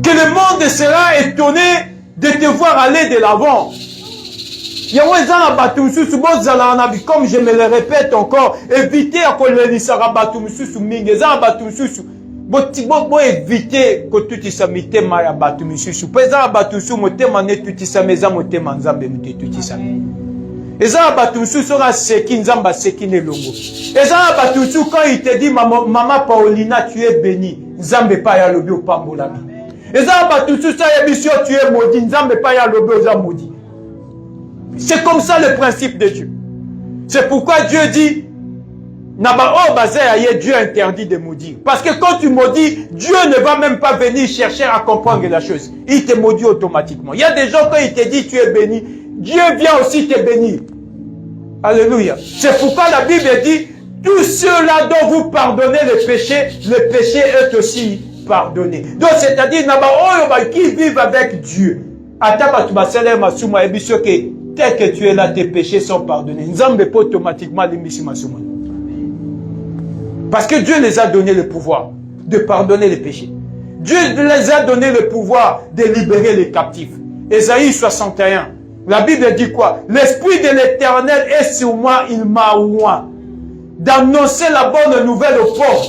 S1: Que le monde sera étonné de te voir aller de l'avant. Comme je me le répète encore, évitez à éviter que tu te mite maya batu misusu. Pesa batu su motema ne tu tisameza motema nzambe mute tu tisame. Eza batu misusu ra seki nzamba seki ne longo. Eza batu su quand il te dit maman Paulina tu es bénie, nzambe pa ya lobi opambola bi. Eza batu su sa yebisio tu es maudit, nzambe pa ya lobi oza maudit. C'est comme ça le principe de Dieu. C'est pourquoi Dieu dit Dieu interdit de maudire. Parce que quand tu maudis, Dieu ne va même pas venir chercher à comprendre la chose. Il te maudit automatiquement. Il y a des gens, quand il te dit tu es béni, Dieu vient aussi te bénir. Alléluia. C'est pourquoi la Bible dit, tous ceux-là dont vous pardonnez le péché est aussi pardonné. Donc c'est-à-dire, qui vivent avec Dieu. Tel que tu es là, tes péchés sont pardonnés. Nzambe pas automatiquement les misimasuma. Parce que Dieu les a donné le pouvoir de pardonner les péchés. Dieu les a donné le pouvoir de libérer les captifs. Ésaïe 61. La Bible dit quoi? L'Esprit de l'Éternel est sur moi, il m'a oint d'annoncer la bonne nouvelle aux pauvres,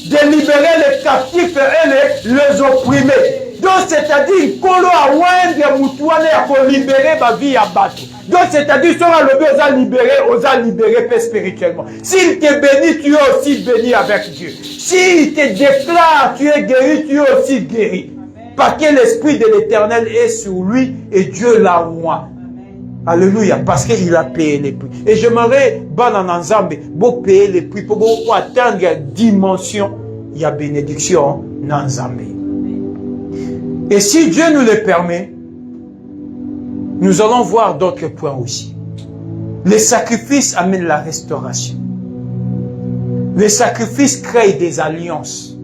S1: de libérer les captifs et les opprimés. Donc c'est-à-dire, kolo a wende mutuane a libérer ma vie à battre. Donc c'est-à-dire, si on a libéré spirituellement. S'il te bénit, tu es aussi béni avec Dieu. S'il te déclare, tu es guéri, tu es aussi guéri. Parce que l'Esprit de l'Éternel est sur lui et Dieu l'a oint. Alléluia, parce qu'il a payé les prix. Et j'aimerais, pour payer les prix, pour atteindre la dimension, il y a bénédiction dans Zambé. Et si Dieu nous le permet, nous allons voir d'autres points aussi. Les sacrifices amènent la restauration. Les sacrifices créent des alliances.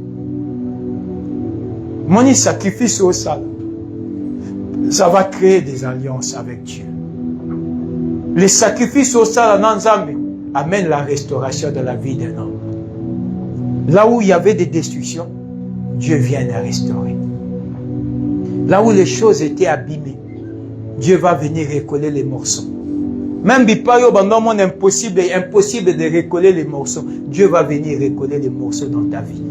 S1: Mon sacrifice au sale, ça va créer des alliances avec Dieu. Les sacrifices au sale en Nzambe amènent la restauration de la vie d'un homme. Là où il y avait des destructions, Dieu vient les restaurer. Là où les choses étaient abîmées, Dieu va venir recoller les morceaux. Même bipayo bandamon impossible de recoller les morceaux. Dieu va venir recoller les morceaux dans ta vie.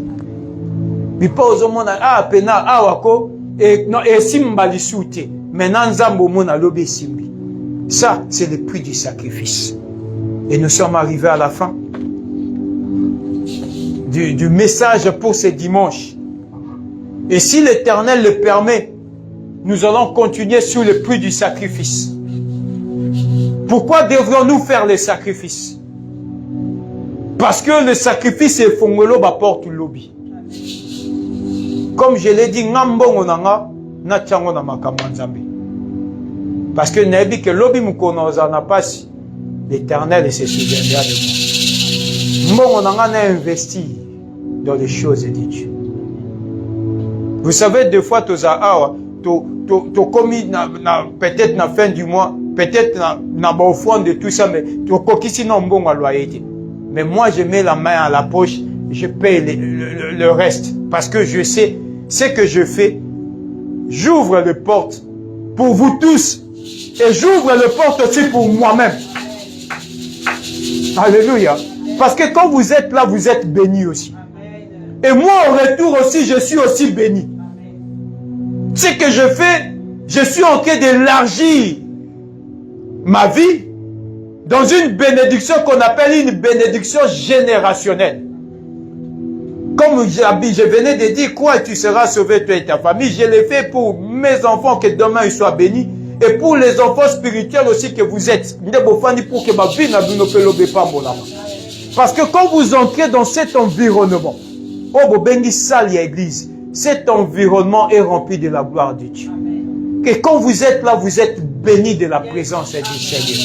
S1: Bipayo zomona pena wako et simbali soute. Maintenant nzambo mona lobe simbi. Ça c'est le prix du sacrifice. Et nous sommes arrivés à la fin du message pour ce dimanche. Et si l'Éternel le permet, nous allons continuer sur le prix du sacrifice. Pourquoi devrions-nous faire les sacrifices? Parce que le sacrifice est fongolo porte lobby. Comme je l'ai dit, parce que Nebi que lobby n'a pas l'Éternel se souviendra de moi. On a investi dans les choses de Dieu. Vous savez, des fois, tu as commis peut-être na fin du mois, peut-être na au fond de tout ça, mais tu as sinon bon à loyer. Mais moi, je mets la main à la poche, je paye le reste. Parce que je sais ce que je fais. J'ouvre les portes pour vous tous. Et j'ouvre les portes aussi pour moi-même. Alléluia. Parce que quand vous êtes là, vous êtes bénis aussi. Et moi, au retour aussi, je suis aussi béni. Ce que je fais, je suis en train d'élargir ma vie dans une bénédiction qu'on appelle une bénédiction générationnelle. Comme je venais de dire quoi, tu seras sauvé toi et ta famille, je l'ai fait pour mes enfants que demain ils soient bénis et pour les enfants spirituels aussi que vous êtes. Parce que quand vous entrez dans cet environnement, cet environnement est rempli de la gloire de Dieu. Et quand vous êtes là, vous êtes bénis de la présence du Seigneur.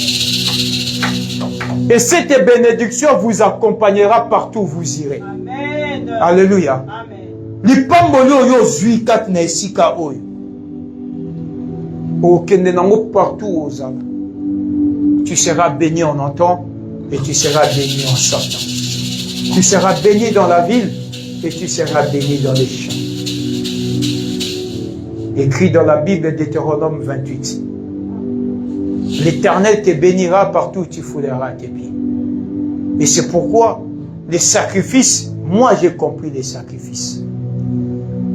S1: Et cette bénédiction vous accompagnera partout où vous irez.
S2: Amen.
S1: Alléluia.
S2: Amen.
S1: Partout aux âmes. Tu seras béni en entrant et tu seras béni en sortant. Tu seras béni dans la ville et tu seras béni dans les champs. Écrit dans la Bible Deutéronome 28. L'Éternel te bénira partout où tu fouleras tes pieds. Et c'est pourquoi les sacrifices, moi j'ai compris les sacrifices.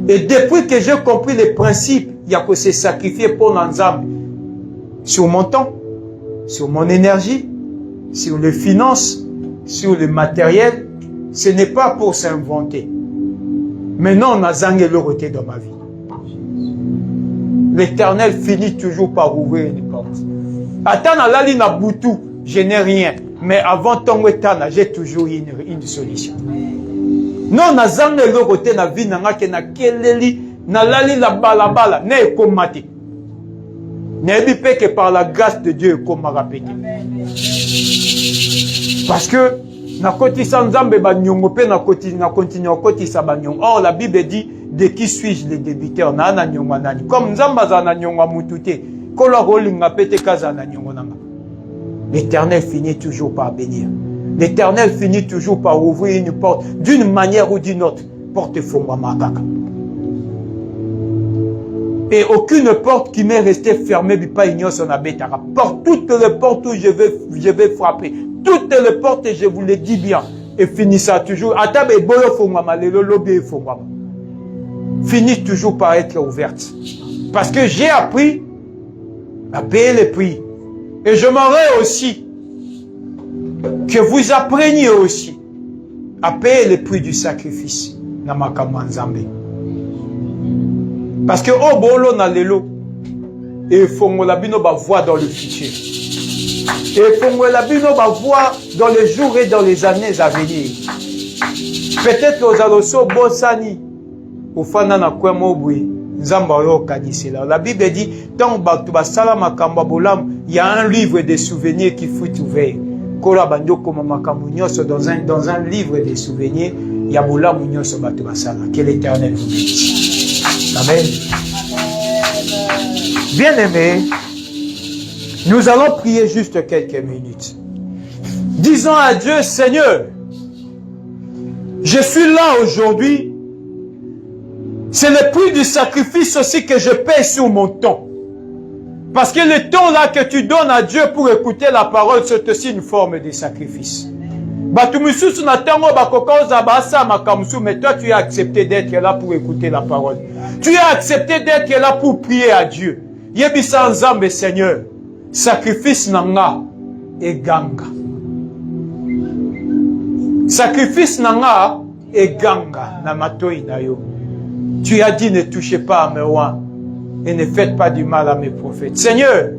S1: Et depuis que j'ai compris les principes, il y a que se sacrifier pour l'ensemble. Sur mon temps, sur mon énergie, sur les finances, sur le matériel, ce n'est pas pour s'inventer. Maintenant, on a zangé dans ma vie. L'Éternel finit toujours par ouvrir une porte. Attends, na boutou, je n'ai rien. Mais avant ton état, j'ai toujours une solution. Non, na zangé le côté na vie, na keleli, na lali la bala, ne komati. Ne pas que par la grâce de Dieu, comme m'a répété. Parce que, na koti sanzambe ba nyongo pe na continue koti sa ba nyongo. Or, la Bible dit, de qui suis-je le débiteur? Na na nyongo nani. Comme nzamba za na nyongo mutute, kola rolinga pete kaza na nyongo nanga. L'Éternel finit toujours par bénir. L'Éternel finit toujours par ouvrir une porte, d'une manière ou d'une autre. Porte fongwa makaka. Et aucune porte qui m'est restée fermée, pas ignorer son abétara. Porte, toutes les portes où je vais frapper. Toutes les portes, je vous le dis bien. Et finit ça toujours. Finit toujours par être ouverte. Parce que j'ai appris à payer les prix. Et j'aimerais aussi que vous appreniez aussi à payer les prix du sacrifice. Namakamanzambe. Parce que au bolo na lelo et fongolabino ba voir dans le futur. Et fongolabino ba voir dans les jours et dans les années à venir. Peut-être aux aloso bosani au fana na kwemo bui nzamba yo kanisela. La Bible dit tant batu ba salama kamba bolam, il y a un livre de souvenirs qui fut ouvert. Kola bandio comme makamunyoso dans un livre de souvenirs, il y a bolam munyoso batu ba sala. Que l'Éternel vous bénisse. Amen. Bien-aimés, nous allons prier juste quelques minutes. Disons à Dieu, Seigneur, je suis là aujourd'hui. C'est le prix du sacrifice aussi que je paie sur mon temps. Parce que le temps là que tu donnes à Dieu pour écouter la parole, c'est aussi une forme de sacrifice. Mais toi tu as accepté d'être là pour écouter la parole. Tu as accepté d'être là pour prier à Dieu. Yebisa nzambe Seigneur, sacrifice nanga et ganga. Sacrifice nanga et ganga na matoi na yo. Tu as dit ne touchez pas à mes rois et ne faites pas du mal à mes prophètes. Seigneur,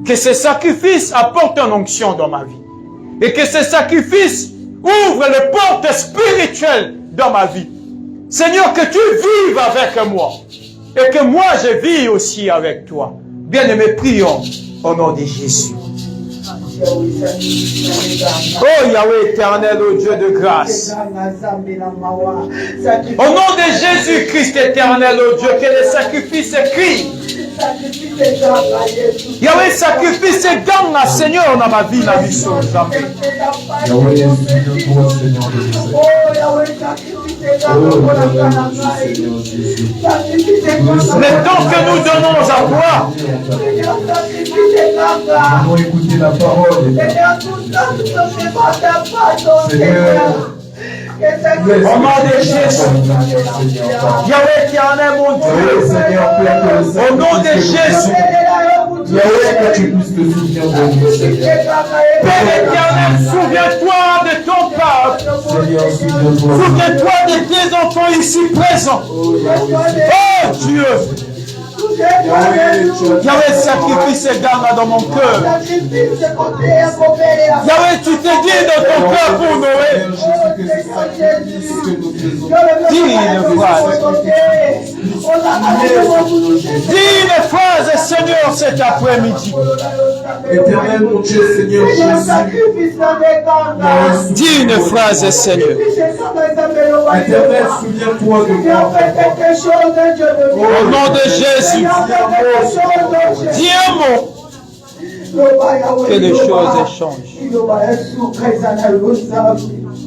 S1: que ce sacrifice apporte une onction dans ma vie. Et que ce sacrifice ouvre les portes spirituelles dans ma vie. Seigneur, que tu vives avec moi. Et que moi, je vis aussi avec toi. Bien-aimés, prions au nom de Jésus. Oh Yahweh éternel, oh Dieu de grâce. Au nom de Jésus-Christ éternel, oh Dieu, que le sacrifice écrit. Yahweh, sacrifice et gagne, Seigneur, dans ma vie, la vie sur jamais. Le temps que nous donnons à toi,
S3: nous allons écouter la parole. Seigneur,
S1: au nom de Jésus, Yahweh éternel, mon Dieu, au nom de Jésus,
S3: Yahweh, que tu puisses te souvenir de nous, Seigneur.
S1: Père éternel, souviens-toi de ton peuple.
S3: Seigneur, souviens-toi.
S1: Souviens-toi de tes enfants ici présents.
S3: Oh, Yahweh.
S1: Oh Dieu. Yahweh, sacrifice et garde dans mon cœur. Yahweh, tu t'es dit dans ton cœur pour Noé. Dis une phrase. Dis une phrase, Seigneur, cet après-midi.
S3: Éternel, mon Dieu, Seigneur Jésus.
S1: Dis une phrase, Seigneur.
S3: Éternel, souviens-toi de moi.
S1: Au nom de Jésus. Dis un mot. Que les choses changent.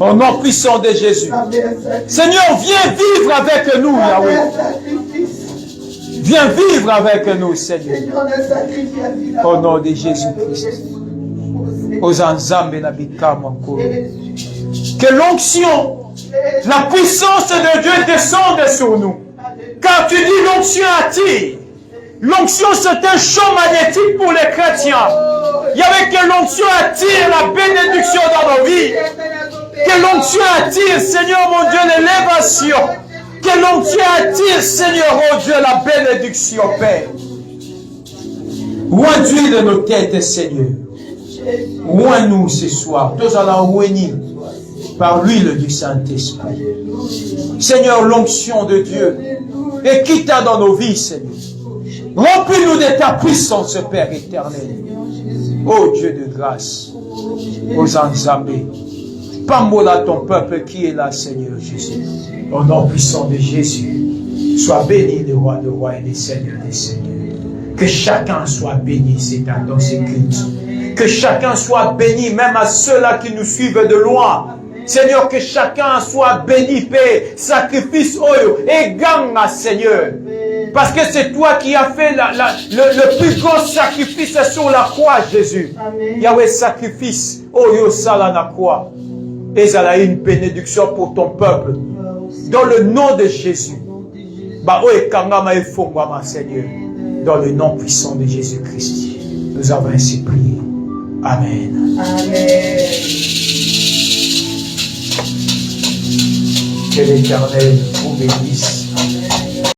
S1: Au nom puissant de Jésus. Seigneur, viens vivre avec nous, Yahweh. Viens vivre avec nous, Seigneur. Au nom de Jésus-Christ. Que l'onction, la puissance de Dieu descende sur nous. Car tu dis l'onction attire. L'onction, c'est un champ magnétique pour les chrétiens. Il y avait que l'onction attire la bénédiction dans nos vies. Que l'onction attire, Seigneur mon Dieu, l'élévation. Que l'onction attire, Seigneur mon Dieu, la bénédiction, Père. Oins-tu de nos têtes, Seigneur. Oins-nous ce soir. Tous allons oigner par l'huile du Saint-Esprit. Seigneur, l'onction de Dieu. Et quitte dans nos vies, Seigneur. Remplis-nous de ta puissance, Père éternel. Ô Dieu de grâce, aux Anzambé, Pambola ton peuple qui est là, Seigneur Jésus. Au nom puissant de Jésus, sois béni le roi de rois et le Seigneur des seigneurs. Que chacun soit béni dans ces cultes. Que chacun soit béni, même à ceux-là qui nous suivent de loin. Seigneur, que chacun soit béni, Père, sacrifice, oyo, et gagne, Seigneur. Parce que c'est toi qui as fait le plus grand sacrifice sur la croix, Jésus. Yahweh, sacrifice, oyo, sala na croix. Et ça a une bénédiction pour ton peuple. Dans le nom de Jésus. Bah, oye, kangama et fongama, Seigneur. Dans le nom puissant de Jésus-Christ. Nous avons ainsi prié. Amen.
S2: Amen.
S1: Que l'Éternel vous bénisse.